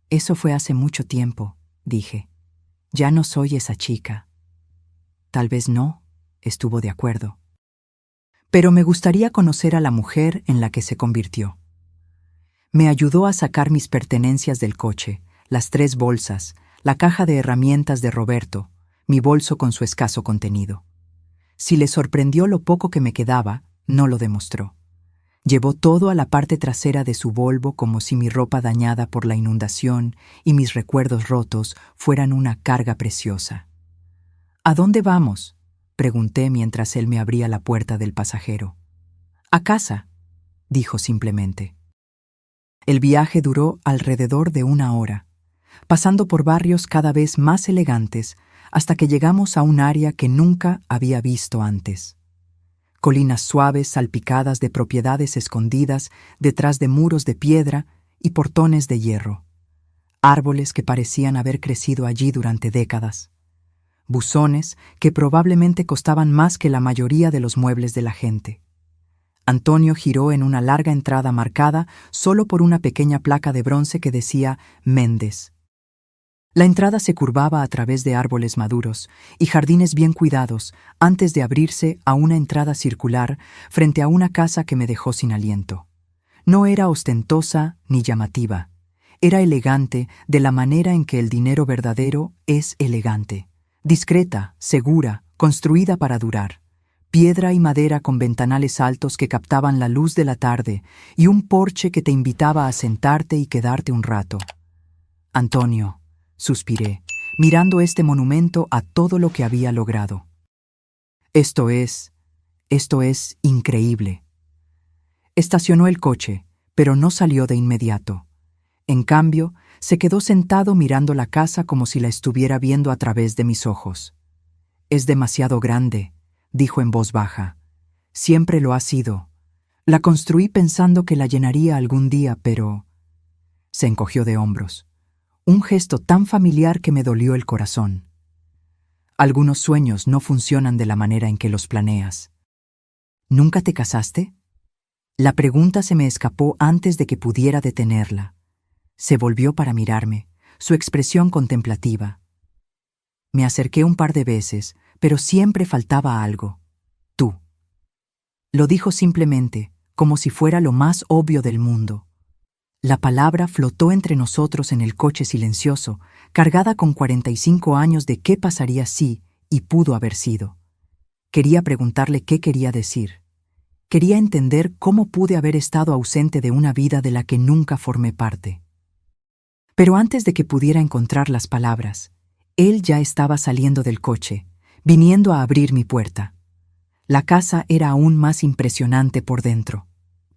Eso fue hace mucho tiempo, dije. Ya no soy esa chica. Tal vez no, estuvo de acuerdo. Pero me gustaría conocer a la mujer en la que se convirtió. Me ayudó a sacar mis pertenencias del coche, las 3 bolsas, la caja de herramientas de Roberto, mi bolso con su escaso contenido. Si le sorprendió lo poco que me quedaba, no lo demostró. Llevó todo a la parte trasera de su Volvo como si mi ropa dañada por la inundación y mis recuerdos rotos fueran una carga preciosa. ¿A dónde vamos?, pregunté mientras él me abría la puerta del pasajero. A casa, dijo simplemente. El viaje duró alrededor de 1 hora, pasando por barrios cada vez más elegantes hasta que llegamos a un área que nunca había visto antes. Colinas suaves salpicadas de propiedades escondidas detrás de muros de piedra y portones de hierro. Árboles que parecían haber crecido allí durante décadas. Buzones que probablemente costaban más que la mayoría de los muebles de la gente. Antonio giró en una larga entrada marcada solo por una pequeña placa de bronce que decía Méndez. La entrada se curvaba a través de árboles maduros y jardines bien cuidados antes de abrirse a una entrada circular frente a una casa que me dejó sin aliento. No era ostentosa ni llamativa. Era elegante de la manera en que el dinero verdadero es elegante. Discreta, segura, construida para durar. Piedra y madera con ventanales altos que captaban la luz de la tarde y un porche que te invitaba a sentarte y quedarte un rato. Antonio, suspiré, mirando este monumento a todo lo que había logrado. Esto es increíble. Estacionó el coche, pero no salió de inmediato. En cambio, se quedó sentado mirando la casa como si la estuviera viendo a través de mis ojos. Es demasiado grande, dijo en voz baja. Siempre lo ha sido. La construí pensando que la llenaría algún día, pero... Se encogió de hombros. Un gesto tan familiar que me dolió el corazón. Algunos sueños no funcionan de la manera en que los planeas. ¿Nunca te casaste? La pregunta se me escapó antes de que pudiera detenerla. Se volvió para mirarme, su expresión contemplativa. Me acerqué un par de veces, pero siempre faltaba algo. Tú. Lo dijo simplemente, como si fuera lo más obvio del mundo. La palabra flotó entre nosotros en el coche silencioso, cargada con 45 años de qué pasaría si, y pudo haber sido. Quería preguntarle qué quería decir. Quería entender cómo pude haber estado ausente de una vida de la que nunca formé parte. Pero antes de que pudiera encontrar las palabras, él ya estaba saliendo del coche, viniendo a abrir mi puerta. La casa era aún más impresionante por dentro.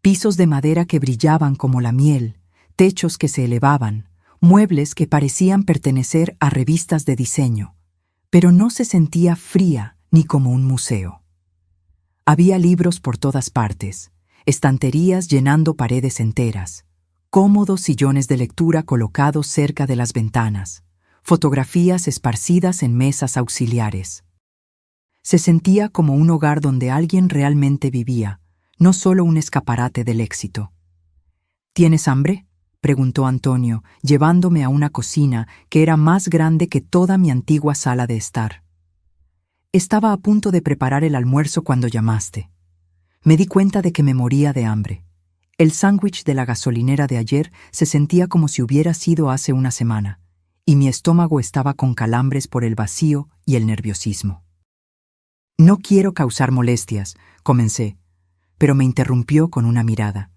Pisos de madera que brillaban como la miel, techos que se elevaban, muebles que parecían pertenecer a revistas de diseño, pero no se sentía fría ni como un museo. Había libros por todas partes, estanterías llenando paredes enteras, cómodos sillones de lectura colocados cerca de las ventanas, fotografías esparcidas en mesas auxiliares. Se sentía como un hogar donde alguien realmente vivía, no solo un escaparate del éxito. ¿Tienes hambre?, preguntó Antonio, llevándome a una cocina que era más grande que toda mi antigua sala de estar. Estaba a punto de preparar el almuerzo cuando llamaste. Me di cuenta de que me moría de hambre. El sándwich de la gasolinera de ayer se sentía como si hubiera sido hace una semana, y mi estómago estaba con calambres por el vacío y el nerviosismo. No quiero causar molestias, comencé, pero me interrumpió con una mirada.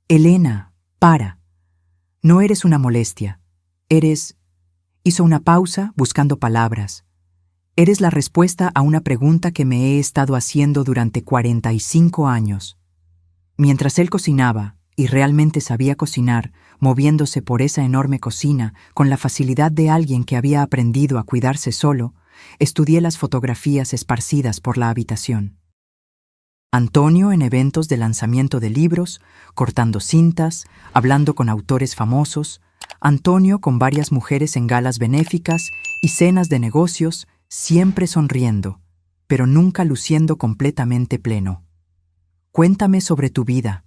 Elena, para. No eres una molestia. Eres... Hizo una pausa buscando palabras. Eres la respuesta a una pregunta que me he estado haciendo durante 45 años. Mientras él cocinaba, y realmente sabía cocinar, moviéndose por esa enorme cocina con la facilidad de alguien que había aprendido a cuidarse solo, estudié las fotografías esparcidas por la habitación. Antonio en eventos de lanzamiento de libros, cortando cintas, hablando con autores famosos, Antonio con varias mujeres en galas benéficas y cenas de negocios, siempre sonriendo, pero nunca luciendo completamente pleno. «Cuéntame sobre tu vida»,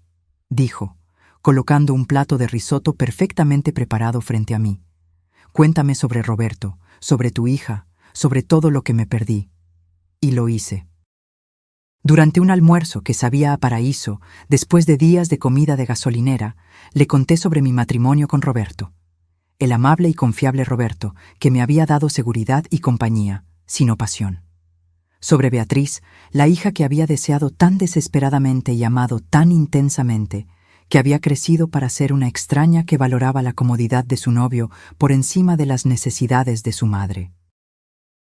dijo, colocando un plato de risotto perfectamente preparado frente a mí. «Cuéntame sobre Roberto, sobre tu hija, sobre todo lo que me perdí». Y lo hice. Durante un almuerzo que sabía a paraíso, después de días de comida de gasolinera, le conté sobre mi matrimonio con Roberto. El amable y confiable Roberto, que me había dado seguridad y compañía, sino pasión. Sobre Beatriz, la hija que había deseado tan desesperadamente y amado tan intensamente, que había crecido para ser una extraña que valoraba la comodidad de su novio por encima de las necesidades de su madre.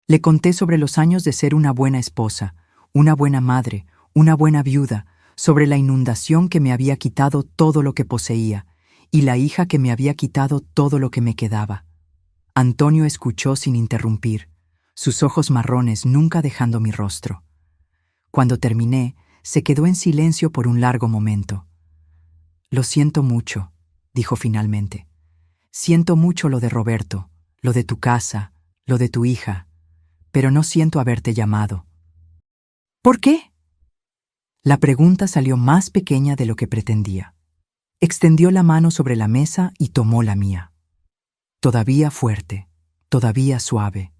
Le conté sobre los años de ser una buena esposa, una buena madre, una buena viuda, sobre la inundación que me había quitado todo lo que poseía, y la hija que me había quitado todo lo que me quedaba. Antonio escuchó sin interrumpir, sus ojos marrones nunca dejando mi rostro. Cuando terminé, se quedó en silencio por un largo momento. «Lo siento mucho», dijo finalmente. «Siento mucho lo de Roberto, lo de tu casa, lo de tu hija, pero no siento haberte llamado». «¿Por qué?». La pregunta salió más pequeña de lo que pretendía. Extendió la mano sobre la mesa y tomó la mía. Todavía fuerte, todavía suave,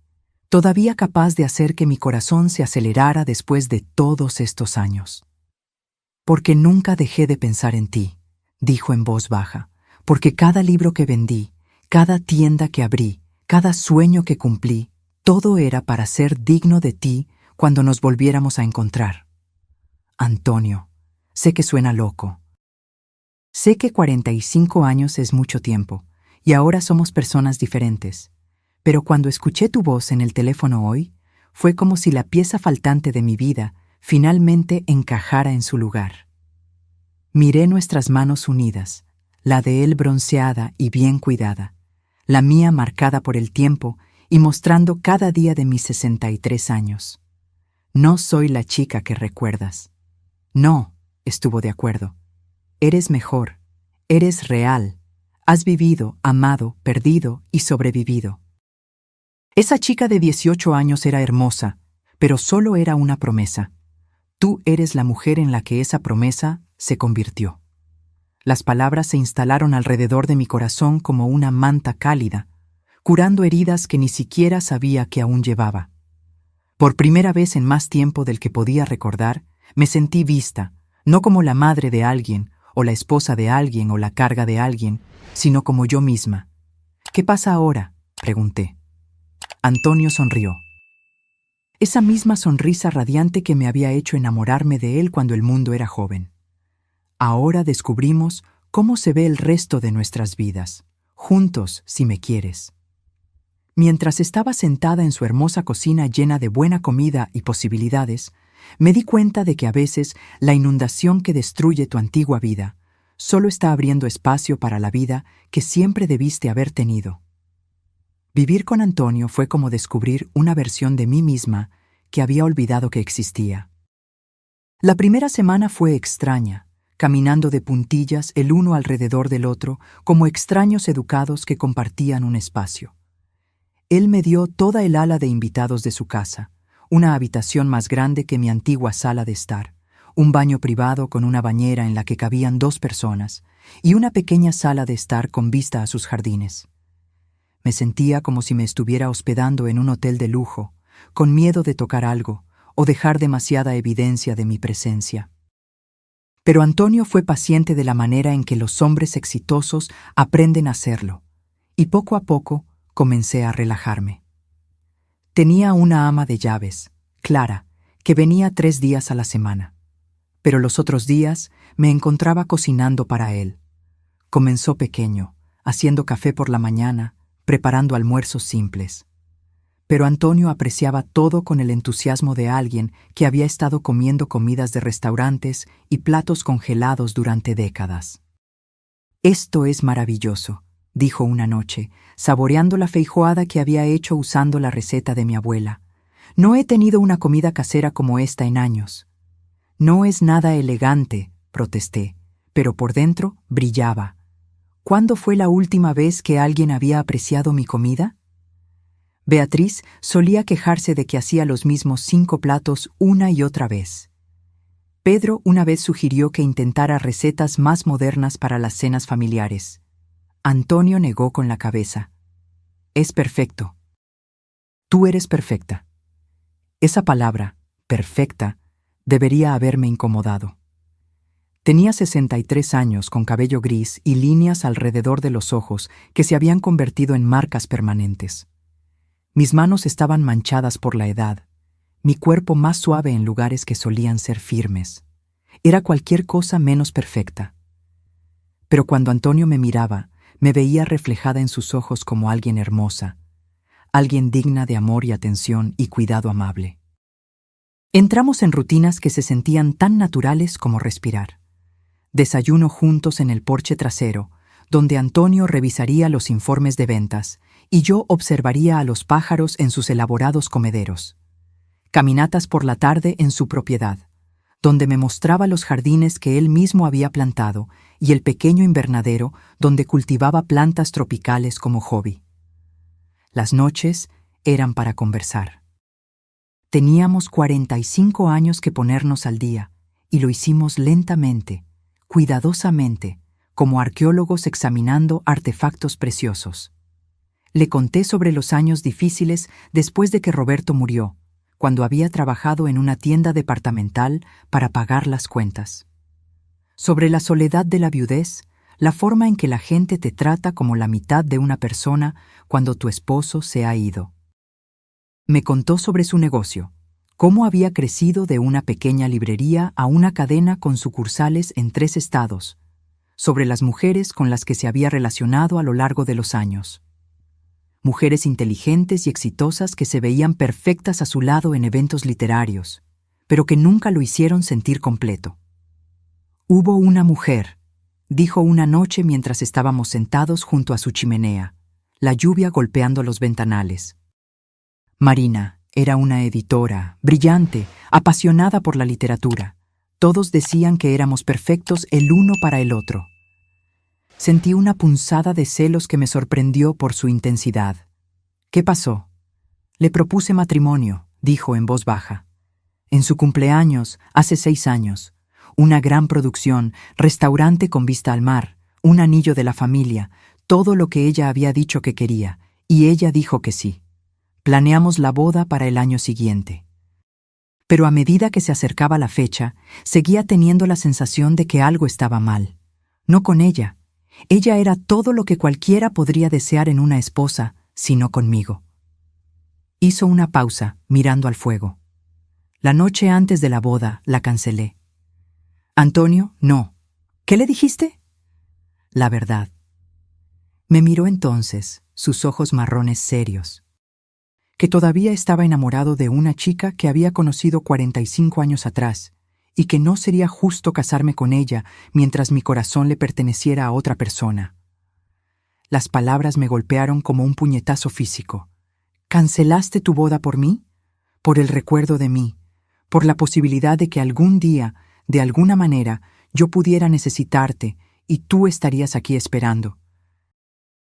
todavía capaz de hacer que mi corazón se acelerara después de todos estos años. «Porque nunca dejé de pensar en ti», dijo en voz baja, «porque cada libro que vendí, cada tienda que abrí, cada sueño que cumplí, todo era para ser digno de ti cuando nos volviéramos a encontrar. Antonio, sé que suena loco. Sé que 45 años es mucho tiempo, y ahora somos personas diferentes. Pero cuando escuché tu voz en el teléfono hoy, fue como si la pieza faltante de mi vida finalmente encajara en su lugar. Miré nuestras manos unidas, la de él bronceada y bien cuidada, la mía marcada por el tiempo y mostrando cada día de mis 63 años. No soy la chica que recuerdas. No, estuvo de acuerdo. Eres mejor, eres real. Has vivido, amado, perdido y sobrevivido. Esa chica de 18 años era hermosa, pero solo era una promesa. Tú eres la mujer en la que esa promesa se convirtió. Las palabras se instalaron alrededor de mi corazón como una manta cálida, curando heridas que ni siquiera sabía que aún llevaba. Por primera vez en más tiempo del que podía recordar, me sentí vista, no como la madre de alguien, o la esposa de alguien, o la carga de alguien, sino como yo misma. «¿Qué pasa ahora?», pregunté. Antonio sonrió. Esa misma sonrisa radiante que me había hecho enamorarme de él cuando el mundo era joven. Ahora descubrimos cómo se ve el resto de nuestras vidas, juntos si me quieres. Mientras estaba sentada en su hermosa cocina llena de buena comida y posibilidades, me di cuenta de que a veces la inundación que destruye tu antigua vida solo está abriendo espacio para la vida que siempre debiste haber tenido. Vivir con Antonio fue como descubrir una versión de mí misma que había olvidado que existía. La primera semana fue extraña, caminando de puntillas el uno alrededor del otro como extraños educados que compartían un espacio. Él me dio toda el ala de invitados de su casa, una habitación más grande que mi antigua sala de estar, un baño privado con una bañera en la que cabían 2 personas y una pequeña sala de estar con vista a sus jardines. Me sentía como si me estuviera hospedando en un hotel de lujo, con miedo de tocar algo o dejar demasiada evidencia de mi presencia. Pero Antonio fue paciente de la manera en que los hombres exitosos aprenden a hacerlo, y poco a poco comencé a relajarme. Tenía una ama de llaves, Clara, que venía 3 días a la semana. Pero los otros días me encontraba cocinando para él. Comenzó pequeño, haciendo café por la mañana, preparando almuerzos simples. Pero Antonio apreciaba todo con el entusiasmo de alguien que había estado comiendo comidas de restaurantes y platos congelados durante décadas. «Esto es maravilloso», dijo una noche, saboreando la feijoada que había hecho usando la receta de mi abuela. «No he tenido una comida casera como esta en años». «No es nada elegante», protesté, pero por dentro brillaba. ¿Cuándo fue la última vez que alguien había apreciado mi comida? Beatriz solía quejarse de que hacía los mismos 5 platos una y otra vez. Pedro una vez sugirió que intentara recetas más modernas para las cenas familiares. Antonio negó con la cabeza. Es perfecto. Tú eres perfecta. Esa palabra, perfecta, debería haberme incomodado. Tenía 63 años, con cabello gris y líneas alrededor de los ojos que se habían convertido en marcas permanentes. Mis manos estaban manchadas por la edad, mi cuerpo más suave en lugares que solían ser firmes. Era cualquier cosa menos perfecta. Pero cuando Antonio me miraba, me veía reflejada en sus ojos como alguien hermosa, alguien digna de amor y atención y cuidado amable. Entramos en rutinas que se sentían tan naturales como respirar. Desayuno juntos en el porche trasero, donde Antonio revisaría los informes de ventas y yo observaría a los pájaros en sus elaborados comederos. Caminatas por la tarde en su propiedad, donde me mostraba los jardines que él mismo había plantado y el pequeño invernadero donde cultivaba plantas tropicales como hobby. Las noches eran para conversar. Teníamos 45 años que ponernos al día, y lo hicimos lentamente, cuidadosamente, como arqueólogos examinando artefactos preciosos. Le conté sobre los años difíciles después de que Roberto murió, cuando había trabajado en una tienda departamental para pagar las cuentas. Sobre la soledad de la viudez, la forma en que la gente te trata como la mitad de una persona cuando tu esposo se ha ido. Me contó sobre su negocio, cómo había crecido de una pequeña librería a una cadena con sucursales en 3 estados, sobre las mujeres con las que se había relacionado a lo largo de los años. Mujeres inteligentes y exitosas que se veían perfectas a su lado en eventos literarios, pero que nunca lo hicieron sentir completo. Hubo una mujer, dijo una noche mientras estábamos sentados junto a su chimenea, la lluvia golpeando los ventanales. Marina era una editora, brillante, apasionada por la literatura. Todos decían que éramos perfectos el uno para el otro. Sentí una punzada de celos que me sorprendió por su intensidad. ¿Qué pasó? Le propuse matrimonio, dijo en voz baja. En su cumpleaños, hace 6 años. Una gran producción, restaurante con vista al mar, un anillo de la familia, todo lo que ella había dicho que quería, y ella dijo que sí. Planeamos la boda para el año siguiente. Pero a medida que se acercaba la fecha, seguía teniendo la sensación de que algo estaba mal. No con ella. Ella era todo lo que cualquiera podría desear en una esposa, sino conmigo. Hizo una pausa, mirando al fuego. La noche antes de la boda, la cancelé. Antonio, no. ¿Qué le dijiste? La verdad. Me miró entonces, sus ojos marrones serios. Que todavía estaba enamorado de una chica que había conocido 45 años atrás, y que no sería justo casarme con ella mientras mi corazón le perteneciera a otra persona. Las palabras me golpearon como un puñetazo físico. ¿Cancelaste tu boda por mí? Por el recuerdo de mí, por la posibilidad de que algún día, de alguna manera, yo pudiera necesitarte y tú estarías aquí esperando.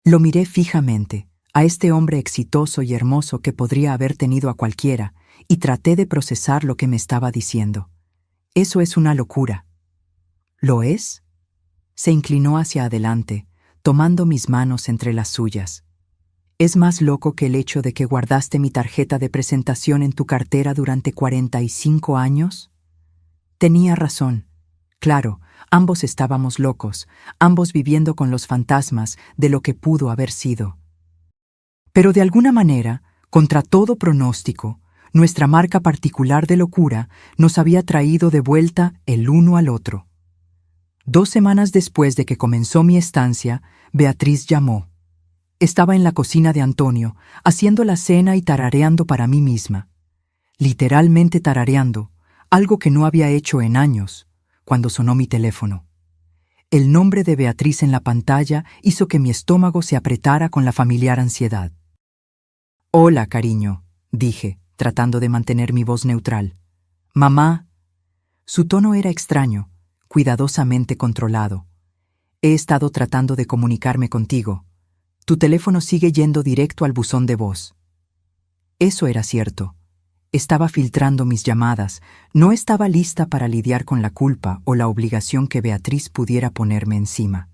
Lo miré fijamente, a este hombre exitoso y hermoso que podría haber tenido a cualquiera, y traté de procesar lo que me estaba diciendo. Eso es una locura. ¿Lo es? Se inclinó hacia adelante, tomando mis manos entre las suyas. ¿Es más loco que el hecho de que guardaste mi tarjeta de presentación en tu cartera durante 45 años? Tenía razón. Claro, ambos estábamos locos, ambos viviendo con los fantasmas de lo que pudo haber sido. Pero de alguna manera, contra todo pronóstico, nuestra marca particular de locura nos había traído de vuelta el uno al otro. 2 semanas después de que comenzó mi estancia, Beatriz llamó. Estaba en la cocina de Antonio, haciendo la cena y tarareando para mí misma. Literalmente tarareando, algo que no había hecho en años, cuando sonó mi teléfono. El nombre de Beatriz en la pantalla hizo que mi estómago se apretara con la familiar ansiedad. «Hola, cariño», dije, tratando de mantener mi voz neutral. «Mamá». Su tono era extraño, cuidadosamente controlado. He estado tratando de comunicarme contigo. Tu teléfono sigue yendo directo al buzón de voz. Eso era cierto. Estaba filtrando mis llamadas. No estaba lista para lidiar con la culpa o la obligación que Beatriz pudiera ponerme encima.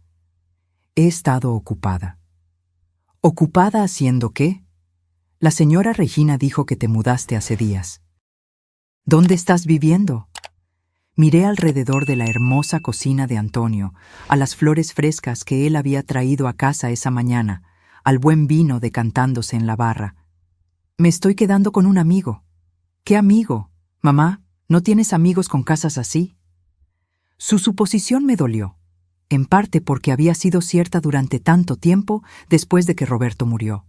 He estado ocupada. ¿Ocupada haciendo qué? La señora Regina dijo que te mudaste hace días. ¿Dónde estás viviendo? Miré alrededor de la hermosa cocina de Antonio, a las flores frescas que él había traído a casa esa mañana, al buen vino decantándose en la barra. Me estoy quedando con un amigo. ¿Qué amigo? Mamá, ¿no tienes amigos con casas así? Su suposición me dolió, en parte porque había sido cierta durante tanto tiempo después de que Roberto murió.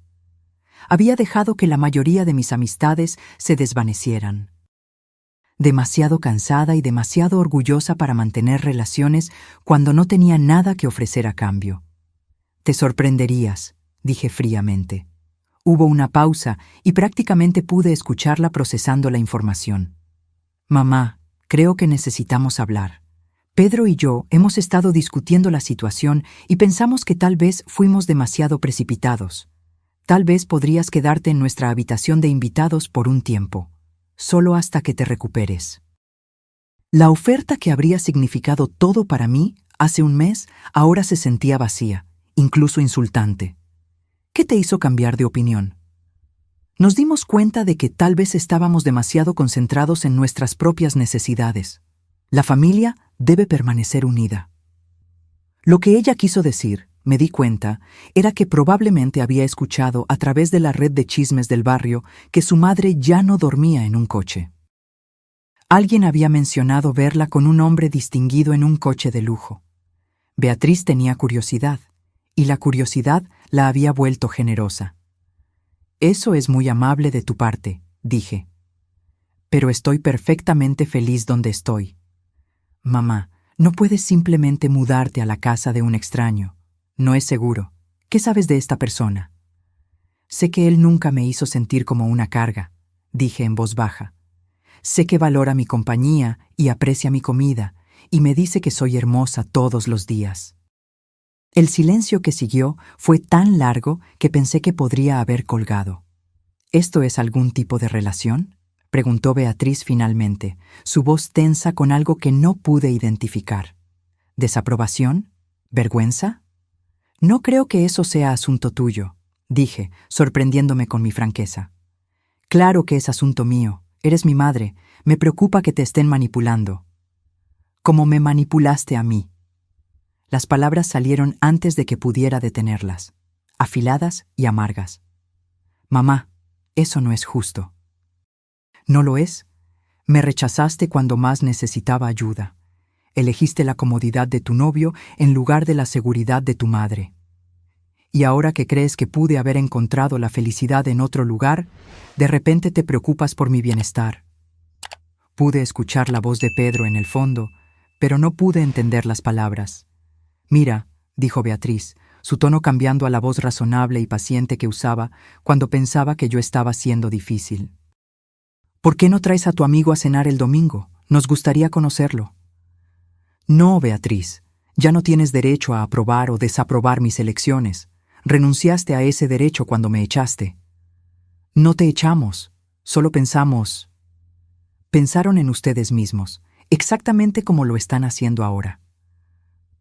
Había dejado que la mayoría de mis amistades se desvanecieran. Demasiado cansada y demasiado orgullosa para mantener relaciones cuando no tenía nada que ofrecer a cambio. Te sorprenderías, dije fríamente. Hubo una pausa y prácticamente pude escucharla procesando la información. Mamá, creo que necesitamos hablar. Pedro y yo hemos estado discutiendo la situación y pensamos que tal vez fuimos demasiado precipitados. Tal vez podrías quedarte en nuestra habitación de invitados por un tiempo, solo hasta que te recuperes. La oferta que habría significado todo para mí hace un mes ahora se sentía vacía, incluso insultante. ¿Qué te hizo cambiar de opinión? Nos dimos cuenta de que tal vez estábamos demasiado concentrados en nuestras propias necesidades. La familia debe permanecer unida. Lo que ella quiso decir, me di cuenta, era que probablemente había escuchado a través de la red de chismes del barrio que su madre ya no dormía en un coche. Alguien había mencionado verla con un hombre distinguido en un coche de lujo. Beatriz tenía curiosidad, y la curiosidad la había vuelto generosa. Eso es muy amable de tu parte, dije. Pero estoy perfectamente feliz donde estoy. Mamá, no puedes simplemente mudarte a la casa de un extraño. No es seguro. ¿Qué sabes de esta persona? Sé que él nunca me hizo sentir como una carga, dije en voz baja. Sé que valora mi compañía y aprecia mi comida, y me dice que soy hermosa todos los días. El silencio que siguió fue tan largo que pensé que podría haber colgado. ¿Esto es algún tipo de relación?, preguntó Beatriz finalmente, su voz tensa con algo que no pude identificar. ¿Desaprobación? ¿Vergüenza? No creo que eso sea asunto tuyo, dije, sorprendiéndome con mi franqueza. Claro que es asunto mío, eres mi madre, me preocupa que te estén manipulando. Como me manipulaste a mí. Las palabras salieron antes de que pudiera detenerlas, afiladas y amargas. Mamá, eso no es justo. ¿No lo es? Me rechazaste cuando más necesitaba ayuda. Elegiste la comodidad de tu novio en lugar de la seguridad de tu madre. Y ahora que crees que pude haber encontrado la felicidad en otro lugar, de repente te preocupas por mi bienestar. Pude escuchar la voz de Pedro en el fondo, pero no pude entender las palabras. Mira, dijo Beatriz, su tono cambiando a la voz razonable y paciente que usaba cuando pensaba que yo estaba siendo difícil. ¿Por qué no traes a tu amigo a cenar el domingo? Nos gustaría conocerlo. No, Beatriz, ya no tienes derecho a aprobar o desaprobar mis elecciones. Renunciaste a ese derecho cuando me echaste. No te echamos, solo pensamos. Pensaron en ustedes mismos, exactamente como lo están haciendo ahora.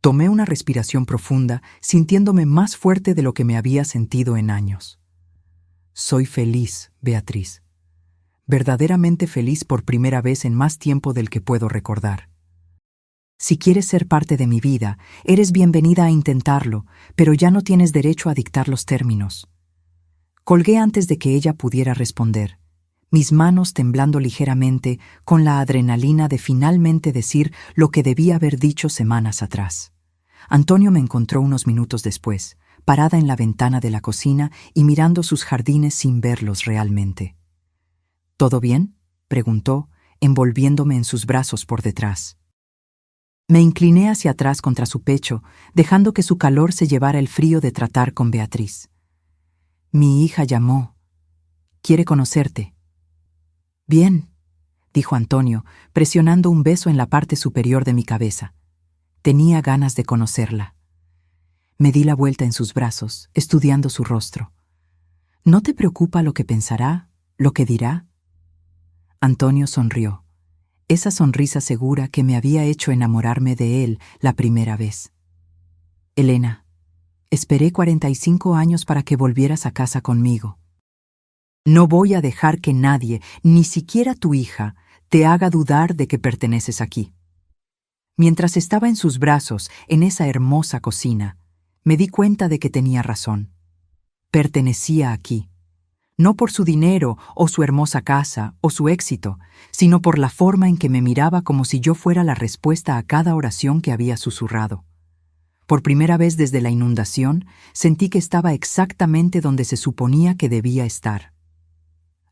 Tomé una respiración profunda, sintiéndome más fuerte de lo que me había sentido en años. Soy feliz, Beatriz. Verdaderamente feliz por primera vez en más tiempo del que puedo recordar. Si quieres ser parte de mi vida, eres bienvenida a intentarlo, pero ya no tienes derecho a dictar los términos. Colgué antes de que ella pudiera responder, mis manos temblando ligeramente con la adrenalina de finalmente decir lo que debía haber dicho semanas atrás. Antonio me encontró unos minutos después, parada en la ventana de la cocina y mirando sus jardines sin verlos realmente. ¿Todo bien?, preguntó, envolviéndome en sus brazos por detrás. Me incliné hacia atrás contra su pecho, dejando que su calor se llevara el frío de tratar con Beatriz. Mi hija llamó. Quiere conocerte. Bien, dijo Antonio, presionando un beso en la parte superior de mi cabeza. Tenía ganas de conocerla. Me di la vuelta en sus brazos, estudiando su rostro. ¿No te preocupa lo que pensará, lo que dirá? Antonio sonrió, esa sonrisa segura que me había hecho enamorarme de él la primera vez. Elena, esperé 45 años para que volvieras a casa conmigo. No voy a dejar que nadie, ni siquiera tu hija, te haga dudar de que perteneces aquí. Mientras estaba en sus brazos, en esa hermosa cocina, me di cuenta de que tenía razón. Pertenecía aquí, no por su dinero o su hermosa casa o su éxito, sino por la forma en que me miraba como si yo fuera la respuesta a cada oración que había susurrado. Por primera vez desde la inundación, sentí que estaba exactamente donde se suponía que debía estar.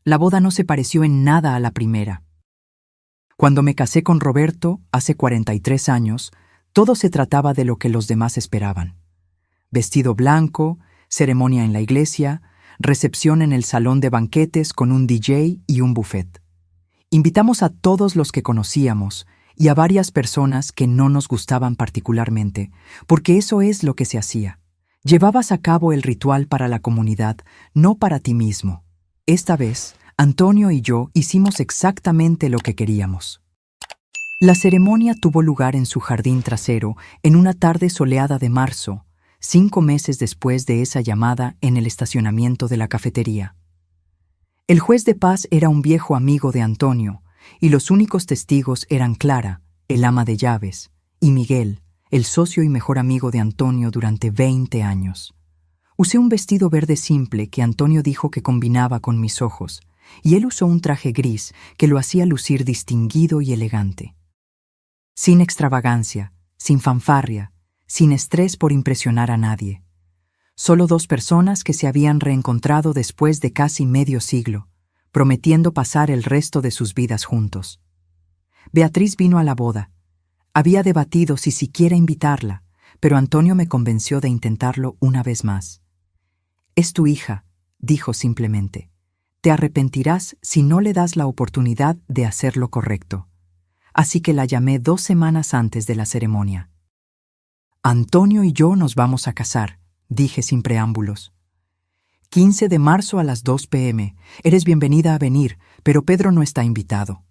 La boda no se pareció en nada a la primera. Cuando me casé con Roberto, hace 43 años, todo se trataba de lo que los demás esperaban. Vestido blanco, ceremonia en la iglesia, recepción en el salón de banquetes con un DJ y un buffet. Invitamos a todos los que conocíamos y a varias personas que no nos gustaban particularmente, porque eso es lo que se hacía. Llevabas a cabo el ritual para la comunidad, no para ti mismo. Esta vez, Antonio y yo hicimos exactamente lo que queríamos. La ceremonia tuvo lugar en su jardín trasero en una tarde soleada de marzo, 5 meses después de esa llamada en el estacionamiento de la cafetería. El juez de paz era un viejo amigo de Antonio, y los únicos testigos eran Clara, el ama de llaves, y Miguel, el socio y mejor amigo de Antonio durante 20 años. Usé un vestido verde simple que Antonio dijo que combinaba con mis ojos, y él usó un traje gris que lo hacía lucir distinguido y elegante. Sin extravagancia, sin fanfarria, sin estrés por impresionar a nadie. Solo 2 personas que se habían reencontrado después de casi medio siglo, prometiendo pasar el resto de sus vidas juntos. Beatriz vino a la boda. Había debatido si siquiera invitarla, pero Antonio me convenció de intentarlo una vez más. «Es tu hija», dijo simplemente. «Te arrepentirás si no le das la oportunidad de hacer lo correcto». Así que la llamé 2 semanas antes de la ceremonia. «Antonio y yo nos vamos a casar», dije sin preámbulos. 15 de marzo a las 2 p.m. Eres bienvenida a venir, pero Pedro no está invitado.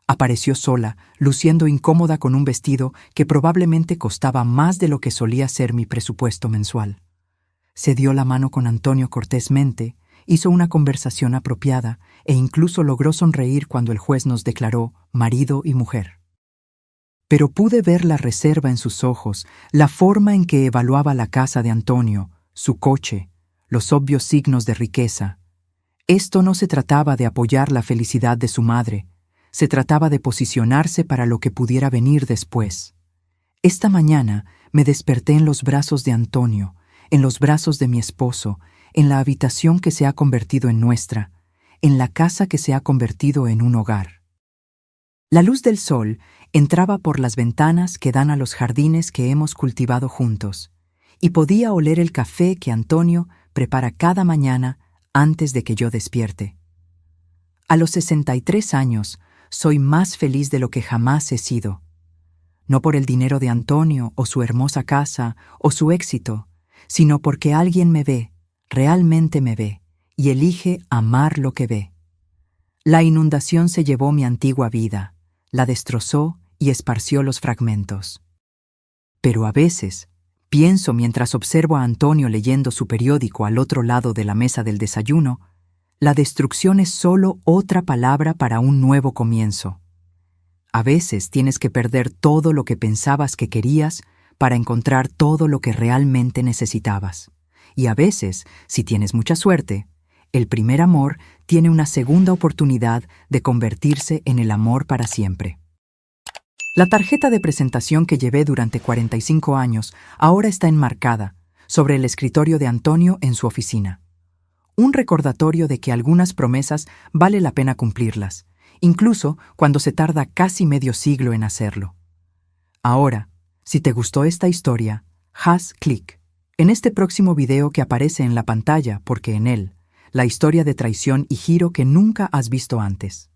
Apareció sola, luciendo incómoda con un vestido que probablemente costaba más de lo que solía ser mi presupuesto mensual. Se dio la mano con Antonio cortésmente, hizo una conversación apropiada e incluso logró sonreír cuando el juez nos declaró marido y mujer. Pero pude ver la reserva en sus ojos, la forma en que evaluaba la casa de Antonio, su coche, los obvios signos de riqueza. Esto no se trataba de apoyar la felicidad de su madre, se trataba de posicionarse para lo que pudiera venir después. Esta mañana me desperté en los brazos de Antonio, en los brazos de mi esposo, en la habitación que se ha convertido en nuestra, en la casa que se ha convertido en un hogar. La luz del sol entraba por las ventanas que dan a los jardines que hemos cultivado juntos, y podía oler el café que Antonio prepara cada mañana antes de que yo despierte. A los 63 años, soy más feliz de lo que jamás he sido. No por el dinero de Antonio o su hermosa casa o su éxito, sino porque alguien me ve, realmente me ve, y elige amar lo que ve. La inundación se llevó mi antigua vida, la destrozó y esparció los fragmentos. Pero a veces, pienso mientras observo a Antonio leyendo su periódico al otro lado de la mesa del desayuno, la destrucción es solo otra palabra para un nuevo comienzo. A veces tienes que perder todo lo que pensabas que querías para encontrar todo lo que realmente necesitabas. Y a veces, si tienes mucha suerte, el primer amor tiene una segunda oportunidad de convertirse en el amor para siempre. La tarjeta de presentación que llevé durante 45 años ahora está enmarcada sobre el escritorio de Antonio en su oficina. Un recordatorio de que algunas promesas vale la pena cumplirlas, incluso cuando se tarda casi medio siglo en hacerlo. Ahora, si te gustó esta historia, haz clic en este próximo video que aparece en la pantalla porque en él, la historia de traición y giro que nunca has visto antes.